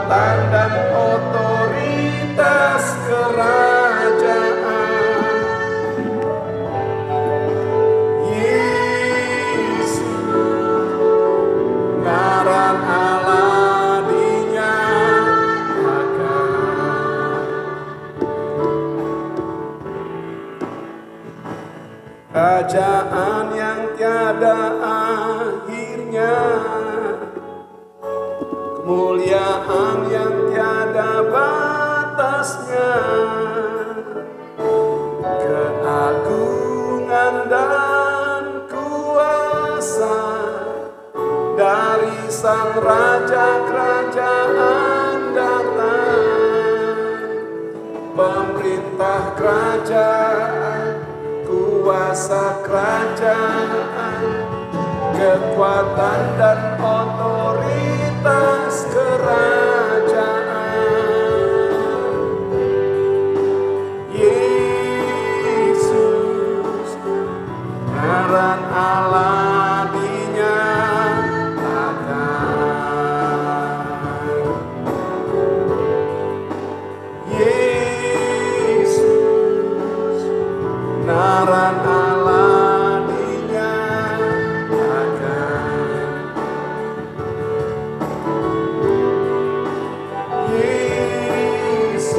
kekuatan dan otoritas kerajaan. Yesus, ngaran Allah dinyatakan. Kerajaan yang tiada akhirnya, kemuliaan yang tiada batasnya, keagungan dan kuasa dari Sang Raja Kerajaan datang. Pemerintah kerajaan, kuasa kerajaan, kekuatan dan otoritas kerajaan. Yesus, ngaran Allah dinyatakan. Yesus, ngaran Allah dinyatakan. Yesus,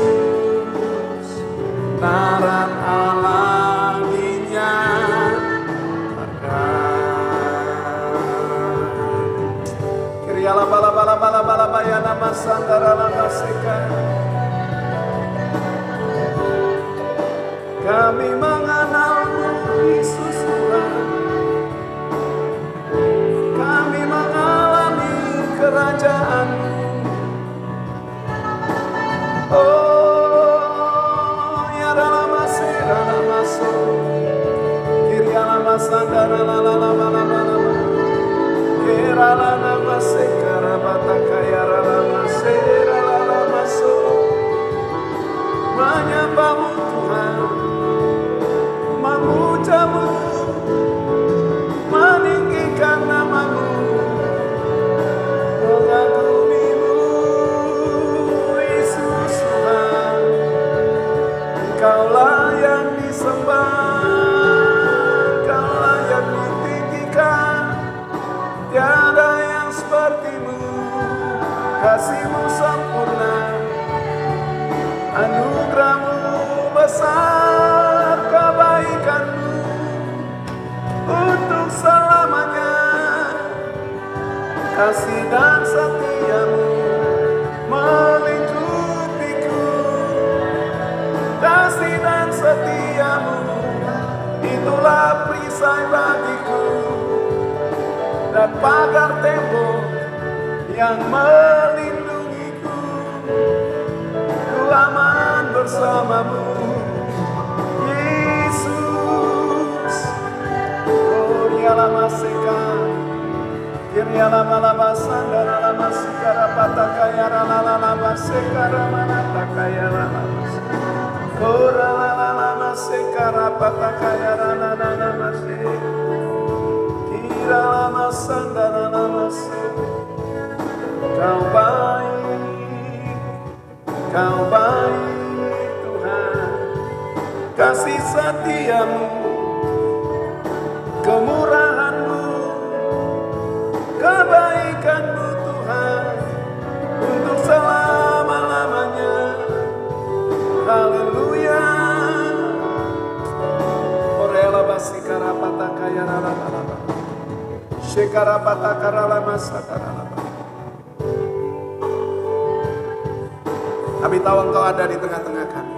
ngaran Allah dinyatakan. Kiriala bala bala bala bala bayana masandara namaseka. Kami mengenal-Mu, Yesus Tuhan. Kami mengalami kerajaan-Mu. Oh, ya dalam dalam masuk. Kiri alam sandara la la la la la la. Kira la la masekara batakaya la la masera la la masuk. Menyembah-Mu Tuhan, memuja-Mu, meninggikan nama-Mu, mengagumi-Mu, Yesus Tuhan. Engkau-lah yang disembah, Engkau-lah yang ditinggikan, tiada yang seperti-Mu. Kasih-Mu sempurna, anugerah-Mu besar, kebaikan-Mu untuk selamanya. Kasih dan setia-Mu melingkupiku. Kasih dan setia-Mu itulah perisai bagiku, dan pagar tembok yang melindungiku. Ku aman bersama-Mu, Yesus. Oh, dialah maseka, kirialah malabasan dan alamas sekara patakaya rala masekara manatakaya rala masek. Oh, rala masekara patakaya rala masek. Kiralah masan dan alamas. Kau baik, Kau baik Tuhan. Kasih setia-Mu, kemurahan-Mu, kebaikan-Mu Tuhan, untuk selama-lamanya. Haleluya. Orela basikara patakaya rala rala. Shekara patakara lama sakara lama. Kami tahu Engkau ada di tengah-tengah kami.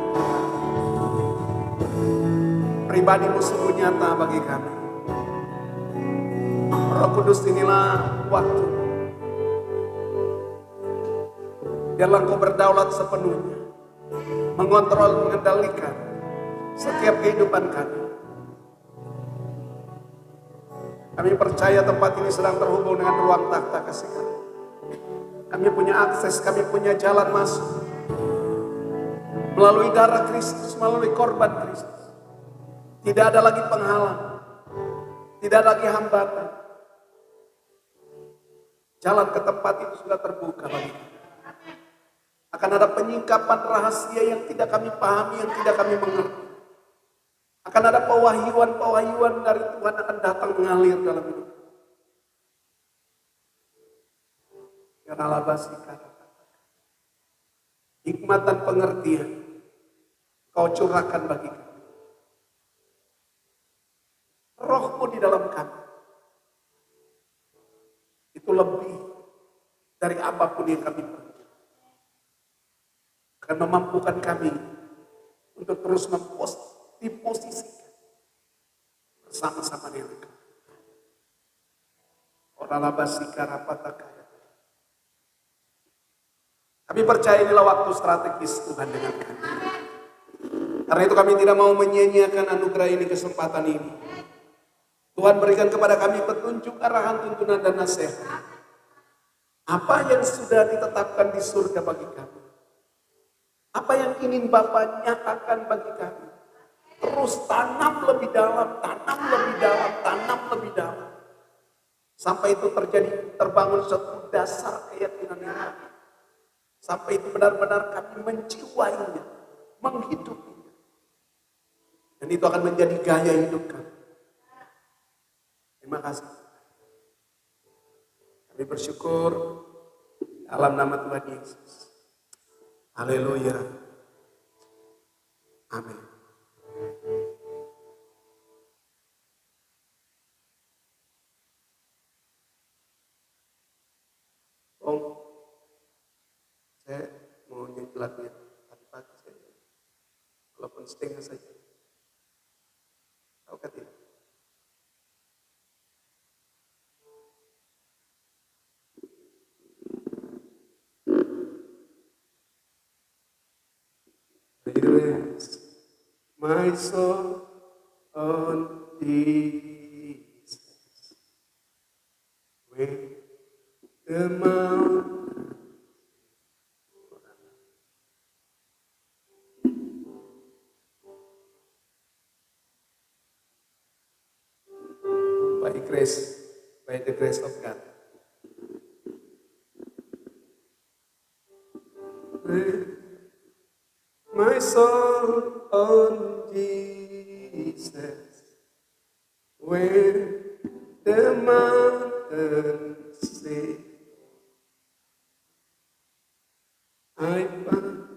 Pribadi-Mu sungguh nyata bagi kami. Roh Kudus, inilah waktu. Biarlah Engkau berdaulat sepenuhnya, mengontrol, mengendalikan setiap kehidupan kami. Kami percaya tempat ini sedang terhubung dengan ruang takhta kasih kami. Kami punya akses, kami punya jalan masuk. Melalui darah Kristus, melalui korban Kristus. Tidak ada lagi penghalang, tidak ada lagi hambatan. Jalan ke tempat itu sudah terbuka bagi kita. Akan ada penyingkapan rahasia yang tidak kami pahami, yang tidak kami mengerti. Akan ada pewahyuan-pewahyuan dari Tuhan akan datang mengalir dalam hidup. Karena labasika. Hikmat dan pengertian Kau curahkan bagi kami. Roh-Mu di dalam kami. Itu lebih dari apapun yang kami perlu. Akan memampukan kami untuk terus diposisikan bersama-sama dengan Kau. Oralabasika rapatakaya. Kami percaya inilah waktu strategis Tuhan dengan kami. Karena itu kami tidak mau menyia-nyiakan anugerah ini, kesempatan ini. Tuhan berikan kepada kami petunjuk, arahan, tuntunan, dan nasihat. Apa yang sudah ditetapkan di surga bagi kami. Apa yang ingin Bapa nyatakan bagi kami. Terus tanam lebih dalam, tanam lebih dalam, tanam lebih dalam. Sampai itu terbangun satu dasar keyakinan yang kami. Sampai itu benar-benar kami menjiwainya, menghidupinya. Dan itu akan menjadi gaya hidup kami. Terima kasih. Kami bersyukur dalam nama Tuhan Yesus. Haleluya. Amin. Saya mau nyanyi lagunya tadi pagi saja. Walaupun setengah saja. Tahu kan tidak? Rest my soul on Jesus. When the mountain by the grace of God. My soul on Jesus, when the mountains say, I find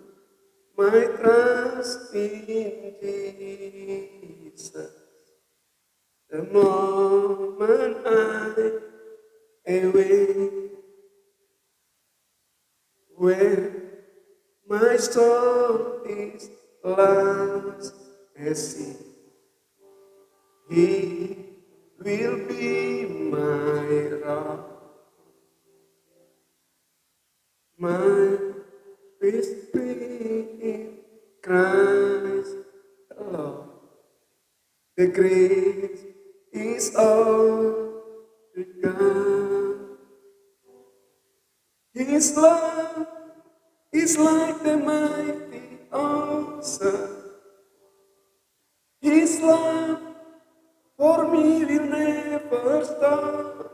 my trust in Jesus. The moment I awake, when my soul is lost at sea, He will be my rock, my victory in Christ alone. The grace is all to God. His love is like the mighty ocean. His love for me will never stop.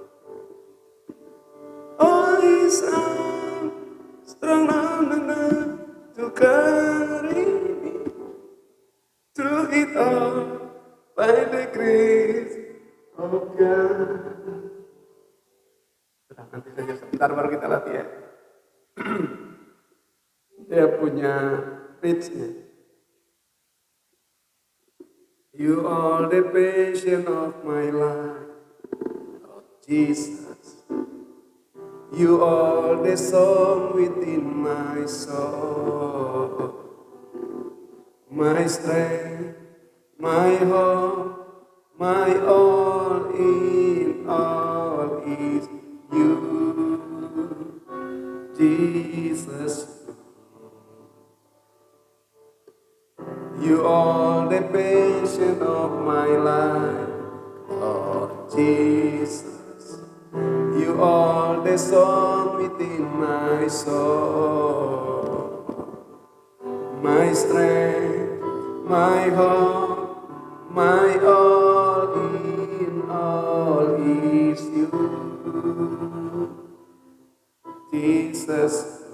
Oh, His arms strong enough to carry me through it all by the grace of God. Sudah, nanti saja sebentar baru kita latihan. Dia punya pitch-nya. You are the passion of my life, oh Jesus. You are the song within my soul, my strength, my hope, my all in all is you, Jesus. You are the passion of my life, Lord Jesus. You are the song within my soul, my strength, my hope, my all in all is you, Jesus.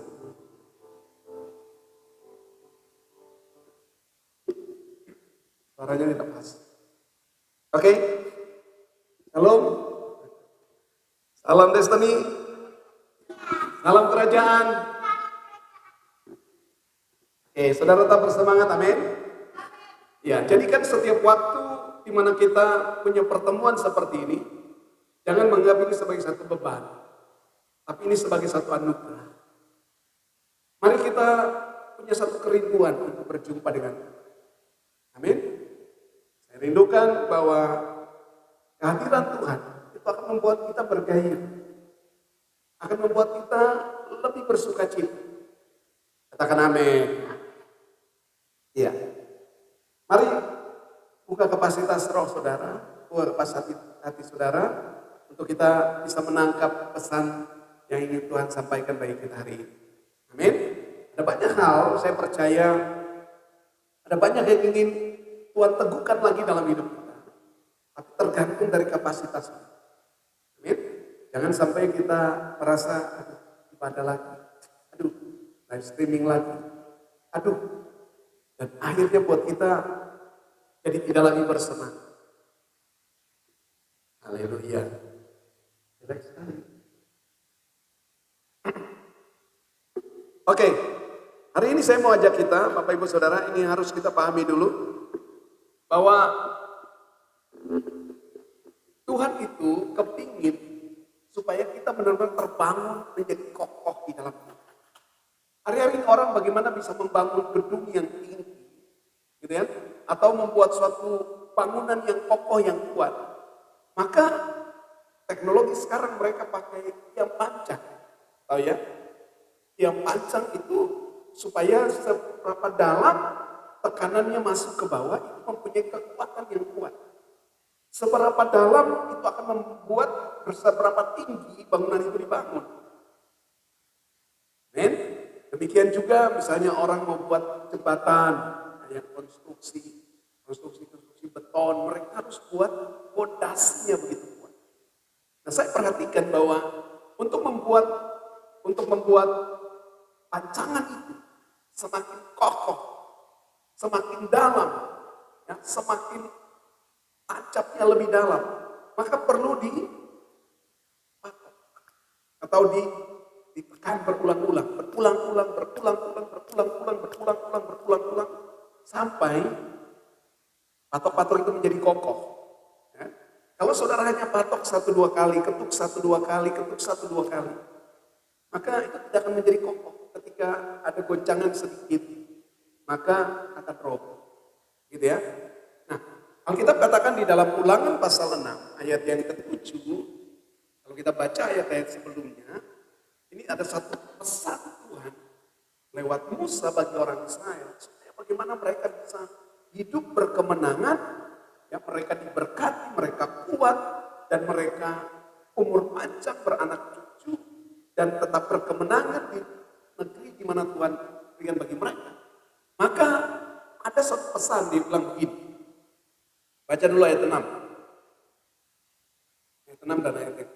suaranya tidak pas. Oke, Shalom, salam destiny, salam kerajaan. Oke, saudara tetap bersemangat, amin. Ya, jadikan setiap waktu di mana kita punya pertemuan seperti ini, jangan menganggap ini sebagai satu beban, tapi ini sebagai satu anugerah. Mari kita punya satu kerinduan untuk berjumpa dengan Tuhan. Amin. Saya rindukan bahwa kehadiran Tuhan itu akan membuat kita bergairah, akan membuat kita lebih bersukacita. Katakan amin. Iya. Mari buka kapasitas roh saudara, buka kapasitas hati saudara, untuk kita bisa menangkap pesan yang ingin Tuhan sampaikan bagi kita hari ini. Amin. Ada banyak hal, saya percaya ada banyak yang ingin Tuhan teguhkan lagi dalam hidup kita. Tapi tergantung dari kapasitas kita. Amin. Jangan sampai kita merasa, aduh, ibadah lagi, aduh, live streaming lagi, aduh, dan akhirnya buat kita jadi tidak lagi bersemangat. Haleluya. Jelek sekali. Oke, hari ini saya mau ajak kita, Bapak Ibu Saudara, ini harus kita pahami dulu bahwa Tuhan itu kepingin supaya kita benar-benar terbangun menjadi kokoh di dalam Tuhan. Hari-hari orang bagaimana bisa membangun gedung yang tinggi, gitu ya, atau membuat suatu bangunan yang kokoh yang kuat. Maka teknologi sekarang mereka pakai tiang pancang, tahu ya? Tiang pancang itu supaya seberapa dalam tekanannya masuk ke bawah itu mempunyai kekuatan yang kuat. Seberapa dalam itu akan membuat seberapa tinggi bangunan itu dibangun. Amin. Demikian juga misalnya orang membuat jembatan, yang konstruksi beton, mereka harus buat fondasinya begitu kuat. Nah, saya perhatikan bahwa untuk membuat pancangan itu semakin kokoh, semakin dalam, ya, semakin tancapnya lebih dalam, maka perlu ditekan berulang-ulang sampai patok-patok itu menjadi kokoh. Ya. Kalau saudara hanya patok 1-2 kali, ketuk 1-2 kali, maka itu tidak akan menjadi kokoh. Ketika ada goncangan sedikit, maka akan roboh. Gitu ya. Nah, Alkitab katakan di dalam Ulangan pasal 6 ayat yang ke-7, kalau kita baca ayat-ayat sebelumnya, ini ada satu pesan Tuhan lewat Musa bagi orang Israel, supaya bagaimana mereka bisa hidup berkemenangan, ya, mereka diberkati, mereka kuat, dan mereka umur panjang, beranak cucu, dan tetap berkemenangan di negeri di mana Tuhan berikan bagi mereka. Maka ada satu pesan dibilang begini. Baca dulu ayat 6. Ayat 6 dan ayat 7.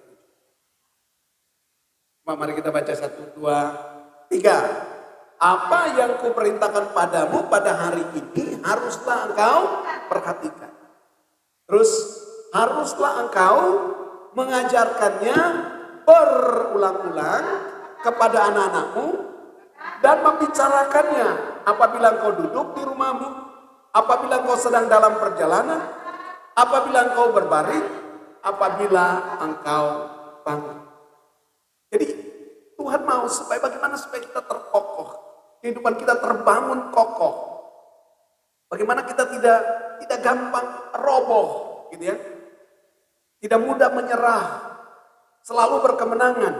Mari kita baca 1, 2, 3. Apa yang kuperintahkan padamu pada hari ini haruslah engkau perhatikan. Terus haruslah engkau mengajarkannya berulang-ulang kepada anak-anakmu dan membicarakannya apabila engkau duduk di rumahmu, apabila engkau sedang dalam perjalanan, apabila engkau berbaring, apabila engkau bangun. Jadi Tuhan mau supaya kita terkokoh, kehidupan kita terbangun kokoh. Bagaimana kita tidak gampang roboh, gitu ya. Tidak mudah menyerah, selalu berkemenangan.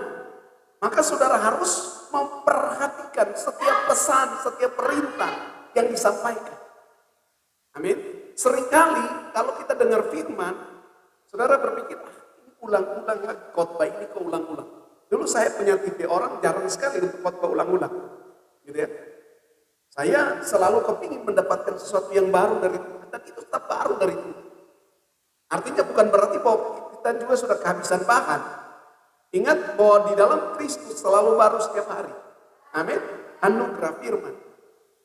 Maka saudara harus memperhatikan setiap pesan, setiap perintah yang disampaikan. Amin. Seringkali kalau kita dengar firman, saudara berpikir, ini ulang-ulang lagi, khotbah ini kok ulang-ulang. Dulu saya punya tipe orang jarang sekali untuk khotbah ulang-ulang, gitu ya. Saya selalu kepingin mendapatkan sesuatu yang baru dari Tuhan, dan itu tetap baru dari Tuhan. Artinya bukan berarti bahwa kita juga sudah kehabisan bahan. Ingat bahwa di dalam Kristus selalu baru setiap hari. Amin. Anugerah firman.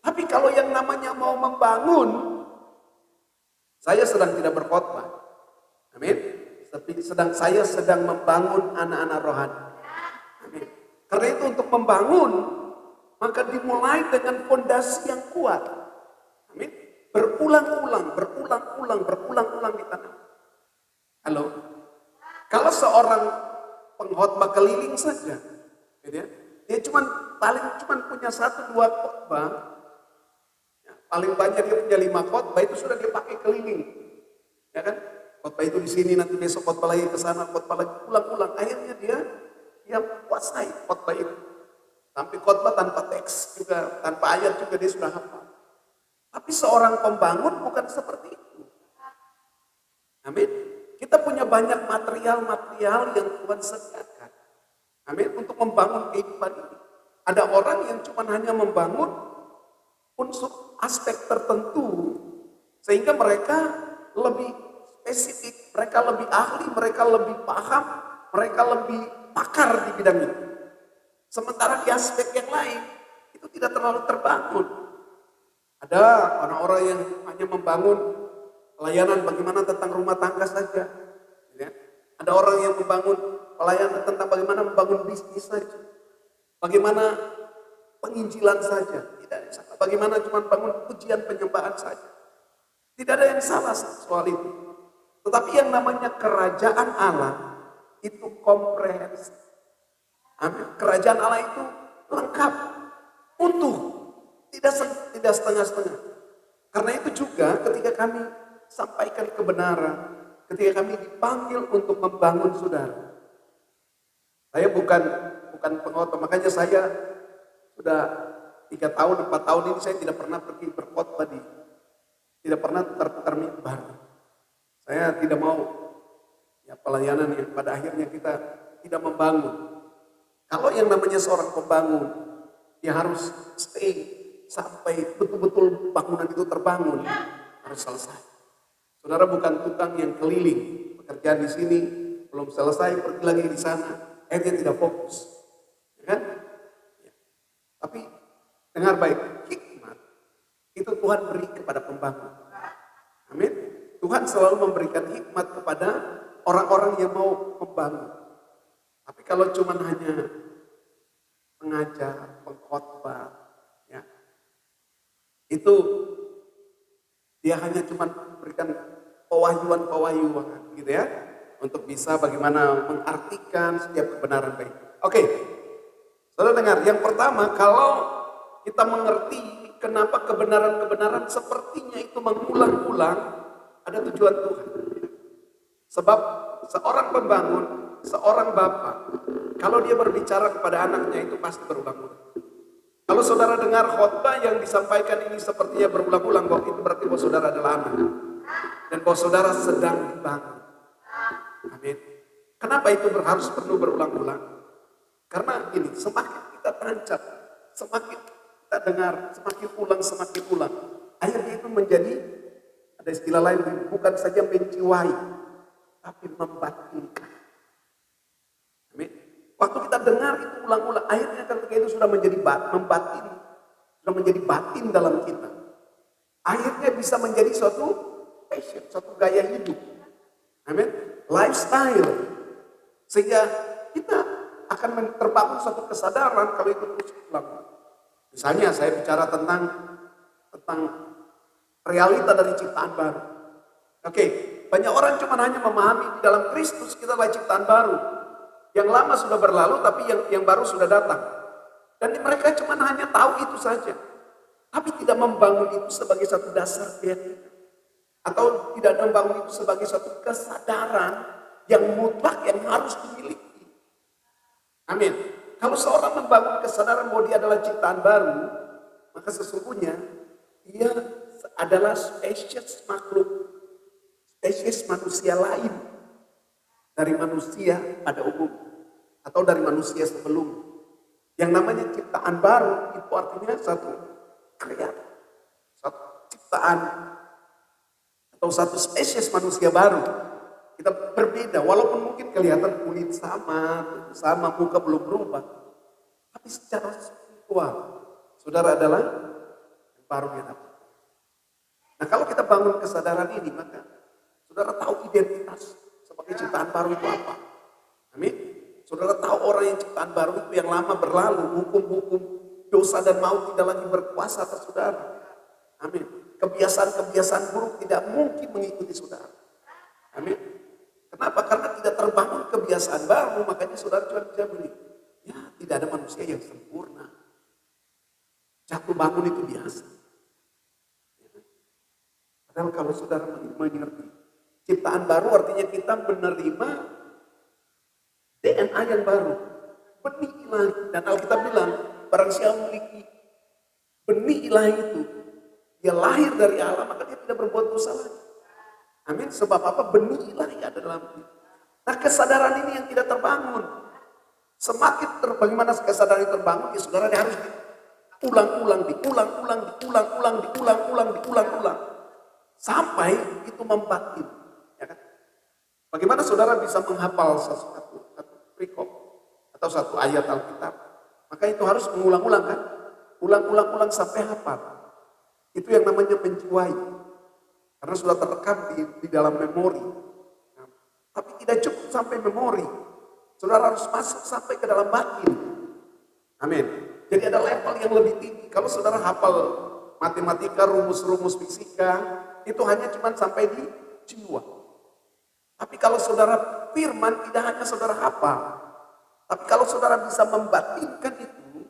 Tapi kalau yang namanya mau membangun, Saya sedang tidak berkhotbah. Amin. Tapi saya sedang membangun anak-anak rohani. Amin. Karena itu untuk membangun, maka dimulai dengan fondasi yang kuat. Amin. Berulang-ulang ditanam. Halo. Kalau seorang pengkhotbah keliling saja, gitu ya, dia cuma punya 1-2 khotbah, ya, paling banyak dia punya 5 khotbah, itu sudah dia pakai keliling, ya kan? Khotbah itu di sini, nanti besok khotbah lagi ke sana, khotbah lagi, ulang-ulang. Akhirnya dia kuasai khotbah itu. Sampai khotbah tanpa teks juga, tanpa ayat juga dia sudah hafal. Tapi seorang pembangun bukan seperti itu. Amin. Kita punya banyak material-material yang Tuhan sediakan. Amin. Untuk membangun kehidupan ini. Ada orang yang cuma hanya membangun unsur aspek tertentu. Sehingga mereka lebih spesifik, mereka lebih ahli, mereka lebih paham, mereka lebih pakar di bidang itu. Sementara di aspek yang lain, itu tidak terlalu terbangun. Ada orang-orang yang hanya membangun pelayanan bagaimana tentang rumah tangga saja. Ya. Ada orang yang membangun pelayanan tentang bagaimana membangun bisnis saja. Bagaimana penginjilan saja. Tidak ada yang salah. Bagaimana cuma bangun pujian penyembahan saja. Tidak ada yang salah soal itu. Tetapi yang namanya kerajaan Allah itu komprehensif. Amin. Kerajaan Allah itu lengkap, utuh, tidak setengah-setengah. Karena itu juga ketika kami sampaikan kebenaran, ketika kami dipanggil untuk membangun saudara. Saya bukan pengkhotbah, makanya saya sudah 3 tahun, 4 tahun ini saya tidak pernah pergi berkhotbah tidak pernah termimbar. Saya tidak mau pelayanan yang pada akhirnya kita tidak membangun. Kalau yang namanya seorang pembangun, dia harus stay sampai betul-betul bangunan itu terbangun, harus selesai. Saudara bukan tukang yang keliling, pekerjaan di sini belum selesai, pergi lagi di sana, akhirnya tidak fokus. Ya kan? Ya. Tapi dengar baik, hikmat itu Tuhan beri kepada pembangun. Amin. Tuhan selalu memberikan hikmat kepada orang-orang yang mau membangun. Tapi kalau cuma hanya mengajar, pengkhotbah, ya, itu dia hanya cuma memberikan pewahyuan, gitu ya, untuk bisa bagaimana mengartikan setiap kebenaran baik. Oke, saudara dengar, yang pertama, kalau kita mengerti kenapa kebenaran-kebenaran sepertinya itu mengulang-ulang, ada tujuan Tuhan. Sebab seorang pembangun, seorang bapak, kalau dia berbicara kepada anaknya itu pasti berulang-ulang. Kalau saudara dengar khotbah yang disampaikan ini sepertinya berulang-ulang, bahwa itu berarti bahwa saudara adalah anak. Dan bahwa saudara sedang dibangun. Amin. Kenapa itu harus perlu berulang-ulang? Karena ini, semakin kita tancap, semakin kita dengar, semakin ulang. Akhirnya itu menjadi, ada istilah lain, bukan saja menciwai, tapi membatinkan. Amin. Waktu kita dengar itu ulang-ulang, akhirnya ketika itu sudah menjadi membatin, sudah menjadi batin dalam kita. Akhirnya bisa menjadi suatu passion, suatu gaya hidup. Amin. Lifestyle. Sehingga kita akan terbangun suatu kesadaran kalau itu terus ulang. Misalnya saya bicara tentang realita dari ciptaan baru. Oke, banyak orang cuma hanya memahami di dalam Kristus kita adalah ciptaan baru. Yang lama sudah berlalu, tapi yang baru sudah datang. Dan mereka cuma hanya tahu itu saja. Tapi tidak membangun itu sebagai satu dasar keyakinan. Atau tidak membangun itu sebagai satu kesadaran yang mutlak yang harus dimiliki. Amin. Kalau seorang membangun kesadaran bahwa dia adalah ciptaan baru, maka sesungguhnya dia adalah spesies makhluk, spesies manusia lain dari manusia pada umum. Atau dari manusia sebelum. Yang namanya ciptaan baru itu artinya satu kreasi, satu ciptaan atau satu spesies manusia baru. Kita berbeda, walaupun mungkin kelihatan kulit sama, muka belum berubah. Tapi secara spiritual, saudara adalah yang baru yang dapat. Nah kalau kita bangun kesadaran ini, maka saudara tahu identitas sebagai ciptaan baru itu apa. Amin. Saudara tahu orang yang ciptaan baru itu yang lama berlalu, hukum-hukum dosa dan maut tidak lagi berkuasa atas saudara. Amin. Kebiasaan-kebiasaan buruk tidak mungkin mengikuti saudara. Amin. Kenapa? Karena tidak terbangun kebiasaan baru, makanya saudara cuma bisa beli. Ya, tidak ada manusia yang sempurna. Jatuh bangun itu biasa. Padahal kalau saudara mengerti, ciptaan baru artinya kita menerima DNA yang baru, benih ilahi. Dan Alkitab bilang, barang siapa memiliki benih ilahi itu, dia lahir dari Allah, maka dia tidak berbuat dosa lagi. Amin. Sebab apa? Benih ilahi ada dalam diri. Nah kesadaran ini yang tidak terbangun. Semakin bagaimana kesadaran ini terbangun, ya saudara dia harus diulang-ulang. Sampai itu membatin. Ya kan? Bagaimana saudara bisa menghafal satu perikop atau satu ayat Alkitab? Maka itu harus mengulang-ulang kan? Ulang-ulang sampai hafal. Itu yang namanya menjiwai. Karena sudah terekam di dalam memori. Nah, tapi tidak cukup sampai memori. Saudara harus masuk sampai ke dalam batin. Amin. Jadi ada level yang lebih tinggi. Kalau saudara hafal matematika, rumus-rumus fisika, itu hanya cuma sampai di jiwa. Tapi kalau saudara firman, tidak hanya saudara hafal. Tapi kalau saudara bisa membatinkan itu,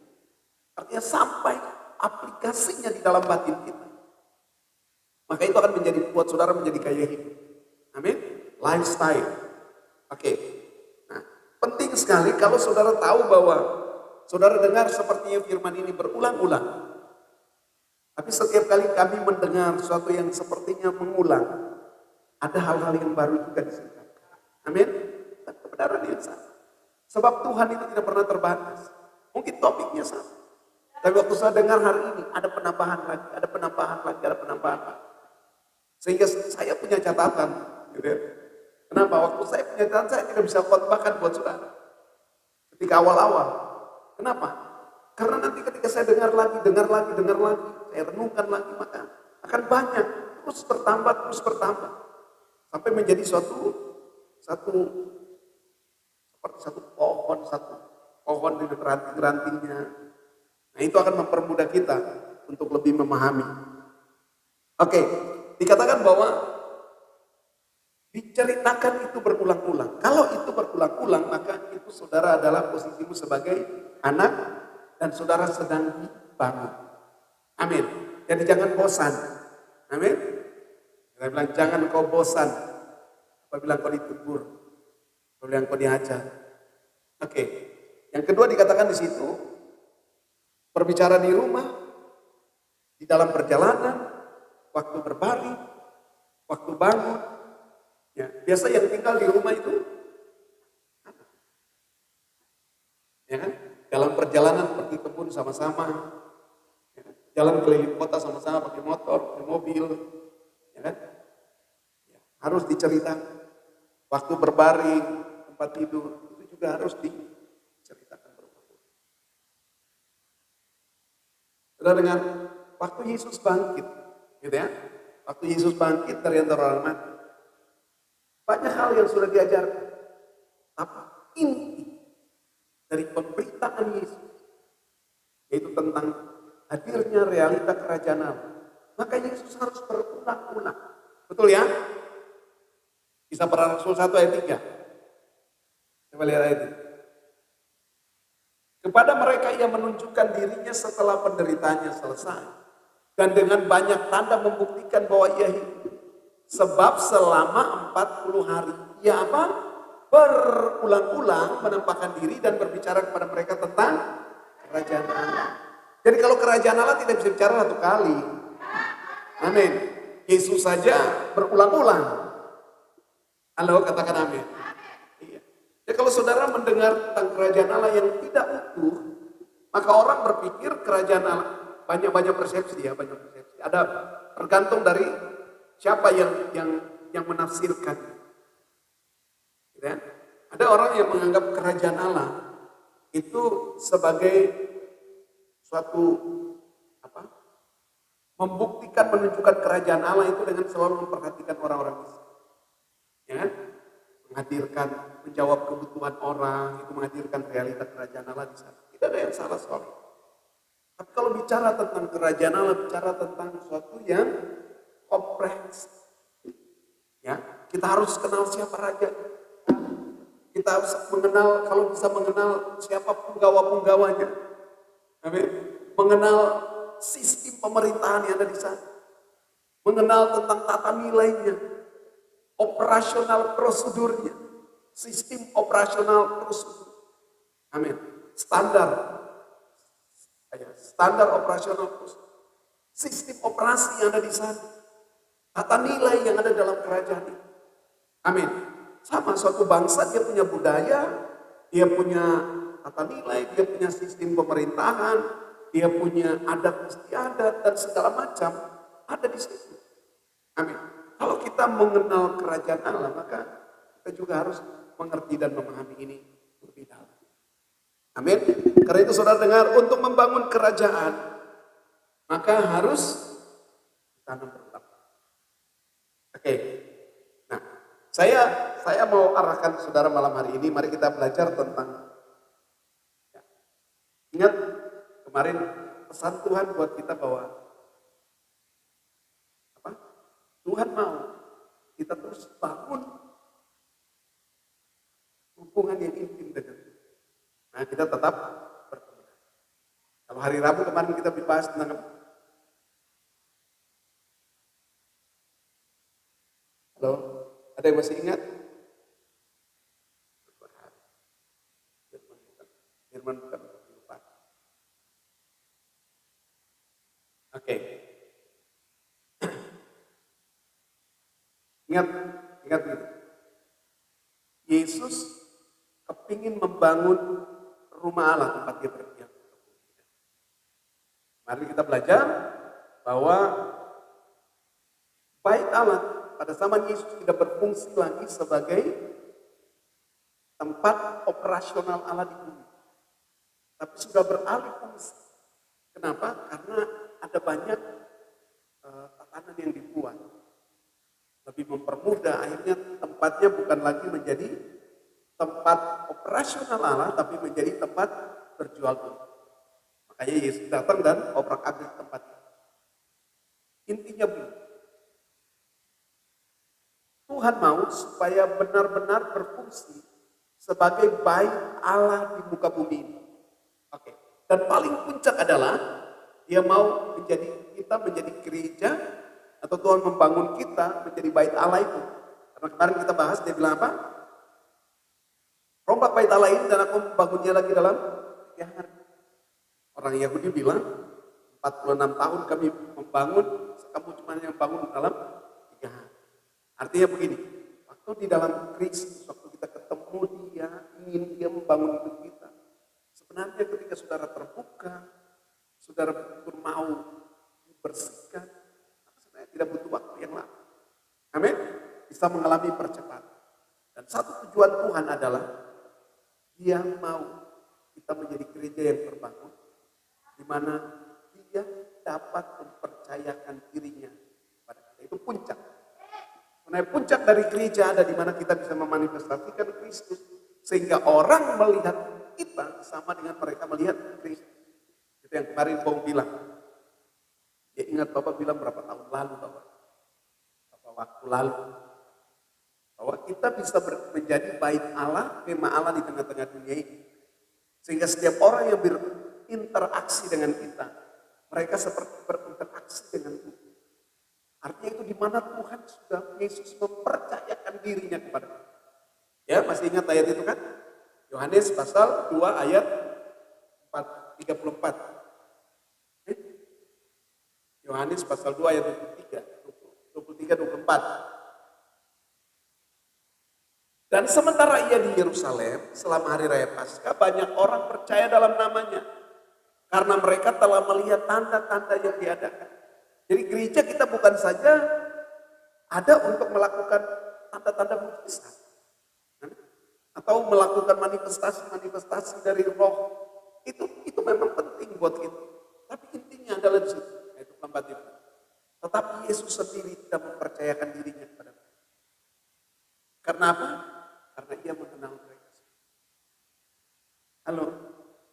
artinya sampai aplikasinya di dalam batin kita. Maka itu akan buat saudara menjadi kaya hidup. Amin. Lifestyle. Oke. Nah, penting sekali kalau saudara tahu bahwa saudara dengar sepertinya firman ini berulang-ulang. Tapi setiap kali kami mendengar sesuatu yang sepertinya mengulang, ada hal-hal yang baru juga di sini. Amin. Dan kebenaran yang sama. Sebab Tuhan itu tidak pernah terbatas. Mungkin topiknya sama. Tapi waktu saya dengar hari ini, ada penambahan lagi. Sehingga saya punya catatan. Gitu ya. Kenapa? Waktu saya punya catatan, saya tidak bisa khotbahkan buat saudara. Ketika awal-awal. Kenapa? Karena nanti ketika saya dengar lagi, saya renungkan lagi, maka akan banyak. Terus bertambah. Sampai menjadi seperti satu pohon dengan ranting-rantingnya. Nah itu akan mempermudah kita untuk lebih memahami. Oke, dikatakan bahwa diceritakan itu berulang-ulang. Kalau itu berulang-ulang, maka itu saudara adalah posisimu sebagai anak dan saudara sedang dibangun. Amin. Jadi jangan bosan. Amin. Kita bilang jangan kau bosan. Apa bilang kau ditegur. Apa bilang kau diajar. Oke. Yang kedua dikatakan di situ, berbicara di rumah, di dalam perjalanan, waktu berbaring, waktu bangun. Ya, biasa yang tinggal di rumah itu, ya kan? Dalam perjalanan pergi kebun sama-sama, ya kan? Jalan keliling kota sama-sama pakai motor, pakai mobil, ya kan? Ya, harus diceritakan. Waktu berbaring, tempat tidur, itu juga harus diceritakan berulang-ulang. Sudah dengar? Waktu Yesus bangkit, gitu ya? Waktu Yesus bangkit dari antara orang mati. Banyak hal yang sudah diajarkan. Tapi inti dari pemberitaan Yesus, yaitu tentang hadirnya realita kerajaan Allah. Maka Yesus harus berulang-ulang. Betul ya? Kisah Para Rasul 1 ayat 3. Coba lihat ayat itu. Kepada mereka ia menunjukkan dirinya setelah penderitaannya selesai. Dan dengan banyak tanda membuktikan bahwa ia hidup. Sebab selama 40 hari ia berulang-ulang menampakkan diri dan berbicara kepada mereka tentang kerajaan Allah. Jadi kalau kerajaan Allah tidak bisa bicara satu kali. Amin. Yesus saja berulang-ulang. Halo, katakan amin. Iya. Ya kalau saudara mendengar tentang kerajaan Allah yang tidak utuh, maka orang berpikir kerajaan Allah banyak persepsi ya, banyak persepsi. Ada tergantung dari siapa yang menafsirkan. Gitu ya? Ada orang yang menganggap kerajaan Allah itu sebagai suatu Membuktikan, menunjukkan kerajaan Allah itu dengan selalu memperhatikan orang-orang miskin. Ya kan? Menghadirkan, menjawab kebutuhan orang, itu menghadirkan realita kerajaan Allah di sana. Tidak ada yang salah soal itu. Tapi kalau bicara tentang kerajaan Allah, bicara tentang sesuatu yang komprehensif. Ya, kita harus kenal siapa raja. Kita harus mengenal, kalau bisa mengenal siapa penggawa-penggawanya. Amin. Mengenal sistem pemerintahan yang ada di sana. Mengenal tentang tata nilainya, operasional prosedurnya, sistem operasional prosedur. Amin. Standar operasional prosedur. Sistem operasi yang ada di sana. Tata nilai yang ada dalam kerajaan itu. Amin. Sama suatu bangsa dia punya budaya, dia punya tata nilai, dia punya sistem pemerintahan, dia punya adat istiadat dan segala macam ada di situ. Amin. Kalau kita mengenal kerajaan Allah, maka kita juga harus mengerti dan memahami ini lebih dalam. Amin. Karena itu saudara dengar, untuk membangun kerajaan, maka harus ditanam berulang. Oke. Nah, saya mau arahkan saudara malam hari ini, mari kita belajar tentang, ya, ingat kemarin pesan Tuhan buat kita bahwa apa? Tuhan mau kita terus bangun hubungan yang intim dengan Tuhan. Nah, kita tetap bertemu. Kalau hari Rabu kemarin kita dibahas tentang apa? Halo, ada yang masih ingat? Firman bukan lupa. Oke. Ingat gitu. Yesus kepingin membangun rumah Allah tempat dia berdiam. Mari kita belajar bahwa bait Allah pada zaman Yesus tidak berfungsi lagi sebagai tempat operasional Allah di bumi. Tapi sudah beralih fungsi. Kenapa? Karena ada banyak tatanan yang dibuat. Lebih mempermudah, akhirnya tempatnya bukan lagi menjadi tempat operasional Allah, tapi menjadi tempat berjual beli. Makanya Yesus datang dan obrak-abrik tempat itu. Intinya begini, Tuhan mau supaya benar-benar berfungsi sebagai bait Allah di muka bumi ini. Oke. Dan paling puncak adalah dia mau kita menjadi gereja, atau Tuhan membangun kita menjadi bait Allah itu. Karena kemarin kita bahas, dia bilang apa? Rombak bait Allah ini dan aku membangunnya lagi dalam 3 hari. Orang Yahudi bilang 46 tahun kami membangun, kamu cuma yang bangun dalam 3 hari. Artinya begini, waktu di dalam Kristus, waktu kita ketemu dia, ingin dia membangun hidup kita. Sebenarnya ketika saudara terbuka, saudara betul mau dibersihkan, sebenarnya tidak butuh waktu yang lama. Amin. Bisa mengalami percepatan. Dan satu tujuan Tuhan adalah dia mau kita menjadi gereja yang terbangun, di mana dia dapat mempercayakan dirinya kepada kita. Itu puncak. Sebenarnya puncak dari gereja ada di mana kita bisa memanifestasikan Kristus, sehingga orang melihat kita sama dengan mereka melihat Kristus. Itu yang kemarin Bung bilang. Ya, ingat Bapak bilang berapa tahun lalu, berapa waktu lalu, bahwa kita bisa menjadi bait Allah, kemah Allah di tengah-tengah dunia ini. Sehingga setiap orang yang berinteraksi dengan kita, mereka seperti berinteraksi dengan Tuhan. Artinya itu di mana Tuhan sudah, Yesus mempercayakan dirinya kepada kita. Ya, masih ingat ayat itu kan? Yohanes pasal 2 ayat 34. Yohanes pasal 2 ayat 23-24. Dan sementara ia di Yerusalem selama hari raya Paskah, banyak orang percaya dalam namanya. Karena mereka telah melihat tanda-tanda yang diadakan. Jadi gereja kita bukan saja ada untuk melakukan tanda-tanda mujizat, atau melakukan manifestasi-manifestasi dari roh. Itu memang penting buat kita. Tapi intinya adalah di situ, yaitu tempat itu. Tetapi Yesus sendiri tidak mempercayakan dirinya kepada mereka. Karena apa? Karena ia mengenal mereka. Halo,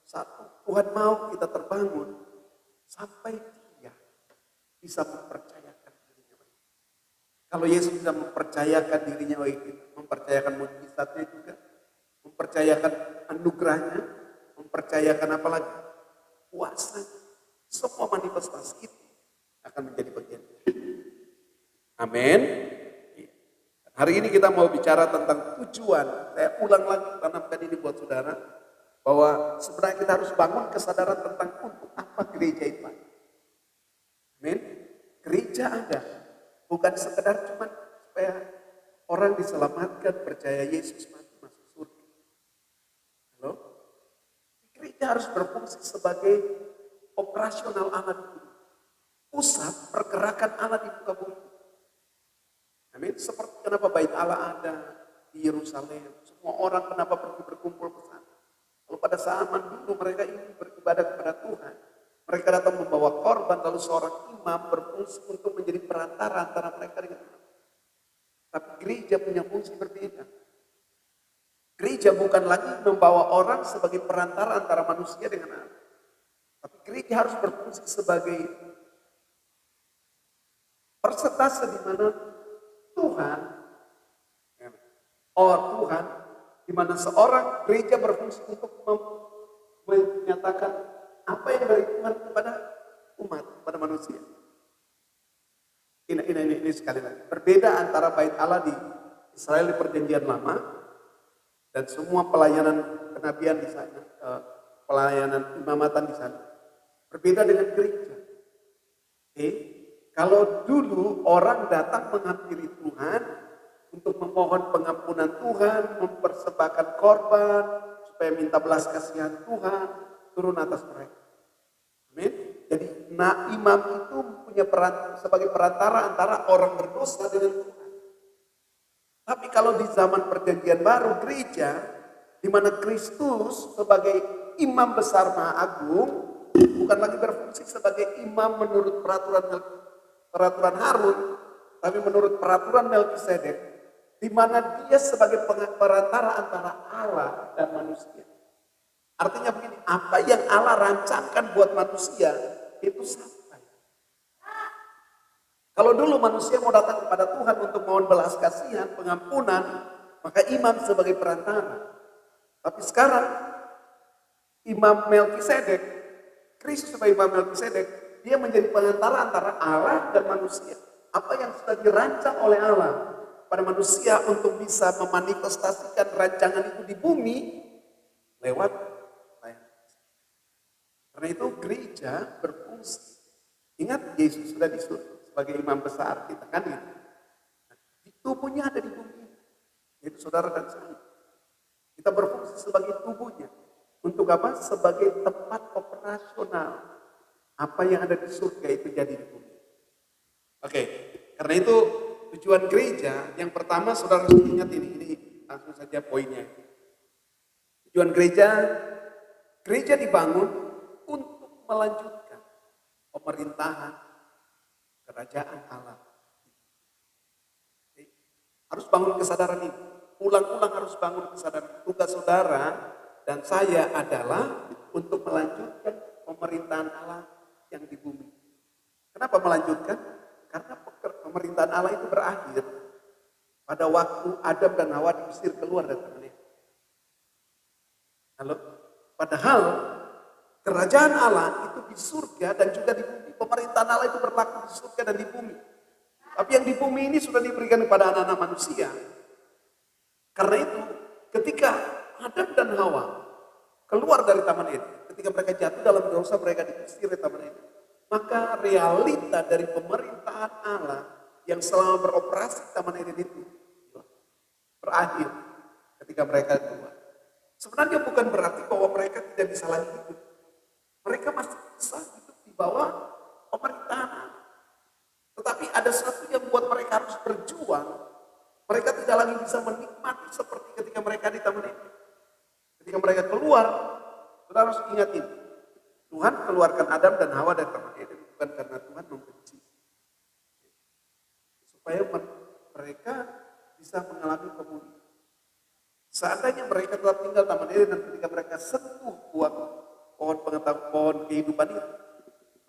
saat Tuhan mau kita terbangun, sampai dia bisa mempercayakan dirinya. Kalau Yesus bisa mempercayakan dirinya, mempercayakan mujizatnya juga, mempercayakan anugerahnya, mempercayakan apalagi kuasa, semua manifestasi itu akan menjadi bagian. Amin. Hari ini kita mau bicara tentang tujuan. Saya ulang lagi, tanamkan ini buat saudara, bahwa sebenarnya kita harus bangun kesadaran tentang untuk apa gereja itu. Amin. Gereja ada, bukan sekedar cuma supaya orang diselamatkan, percaya Yesus mati masuk surga. Halo? Gereja harus berfungsi sebagai operasional Allah di bumi. Pusat pergerakan Allah di muka bumi. Amin. Seperti kenapa bait Allah ada di Yerusalem. Semua orang kenapa pergi berkumpul ke sana. Kalau pada zaman dulu mereka ingin beribadah kepada Tuhan. Mereka datang membawa korban, lalu seorang imam berfungsi untuk menjadi perantara antara mereka dengan Allah. Tapi gereja punya fungsi berbeda. Gereja bukan lagi membawa orang sebagai perantara antara manusia dengan Allah. Tapi gereja harus berfungsi sebagai persentase di mana Tuhan, Tuhan, di mana seorang gereja berfungsi untuk menyatakan apa yang dari Tuhan kepada umat, kepada manusia. Ini sekali lagi. Berbeda antara bait Allah di Israel di Perjanjian Lama dan semua pelayanan kenabian di sana, pelayanan imamatan di sana. Berbeda dengan gereja. Kalau dulu orang datang menghampiri Tuhan untuk memohon pengampunan Tuhan, mempersembahkan korban, supaya minta belas kasihan Tuhan turun atas mereka. Amin. Jadi imam itu punya peran sebagai perantara antara orang berdosa dengan Tuhan. Tapi kalau di zaman perjanjian baru gereja, di mana Kristus sebagai imam besar Maha Agung, bukan lagi berfungsi sebagai imam menurut peraturan Harun, tapi menurut peraturan Melkisedek, di mana dia sebagai perantara antara Allah dan manusia. Artinya begini, apa yang Allah rancangkan buat manusia itu sampai. Kalau dulu manusia mau datang kepada Tuhan untuk mohon belas kasihan, pengampunan, maka imam sebagai perantara. Tapi sekarang Imam Melkisedek, Kristus sebagai Imam Melkisedek, dia menjadi perantara antara Allah dan manusia. Apa yang sudah dirancang oleh Allah pada manusia untuk bisa memanifestasikan rancangan itu di bumi lewat pelayanan. Karena itu gereja berfungsi. Ingat Yesus sudah disuruh sebagai imam besar kita kan gitu. Tubuhnya ada di bumi. Itu saudara dan saya. Kita berfungsi sebagai tubuhnya. Untuk apa? Sebagai tempat operasional. Apa yang ada di surga itu jadi di bumi. Oke, karena itu tujuan gereja yang pertama saudara harus ingat ini langsung saja poinnya. Tujuan gereja dibangun untuk melanjutkan pemerintahan kerajaan Allah. Oke. Harus bangun kesadaran ini. Ulang-ulang harus bangun kesadaran. Tugas saudara dan saya adalah untuk melanjutkan pemerintahan Allah yang di bumi. Kenapa melanjutkan? Karena pemerintahan Allah itu berakhir pada waktu Adam dan Hawa diusir keluar dari taman Eden. Halo? Padahal kerajaan Allah itu di surga dan juga di bumi. Pemerintahan Allah itu berlaku di surga dan di bumi. Tapi yang di bumi ini sudah diberikan kepada anak-anak manusia. Karena itu ketika Adam dan Hawa keluar dari taman Eden, ketika mereka jatuh dalam dosa, mereka diusir dari taman Eden. Maka realita dari pemerintahan Allah yang selama beroperasi taman Eden itu berakhir ketika mereka keluar. Sebenarnya bukan berarti bahwa mereka tidak bisa lagi hidup. Mereka masih bisa hidup di bawah pemerintahan Allah. Tetapi ada satu yang buat mereka harus berjuang. Mereka tidak lagi bisa menikmati seperti ketika mereka di taman Eden. Ketika mereka keluar, saudara harus ingat ini. Tuhan keluarkan Adam dan Hawa dari taman Eden bukan karena Tuhan membenci. supaya mereka bisa mengalami pemulihan. Seandainya mereka tetap tinggal Taman Eden dan ketika mereka sentuh pohon pengetahuan, pohon kehidupan itu,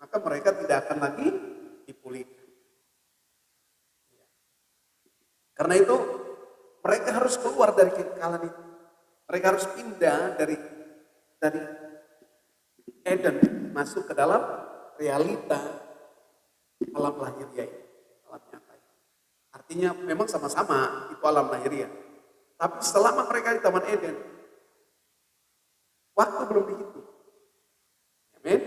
maka mereka tidak akan lagi dipulihkan. Karena itu mereka harus keluar dari kekekalan itu. Mereka harus pindah dari Eden masuk ke dalam realita alam lahiriah ini, alam nyata ini. Artinya memang sama-sama itu alam lahiriah. Tapi selama mereka di Taman Eden, waktu belum dihitung. Amin.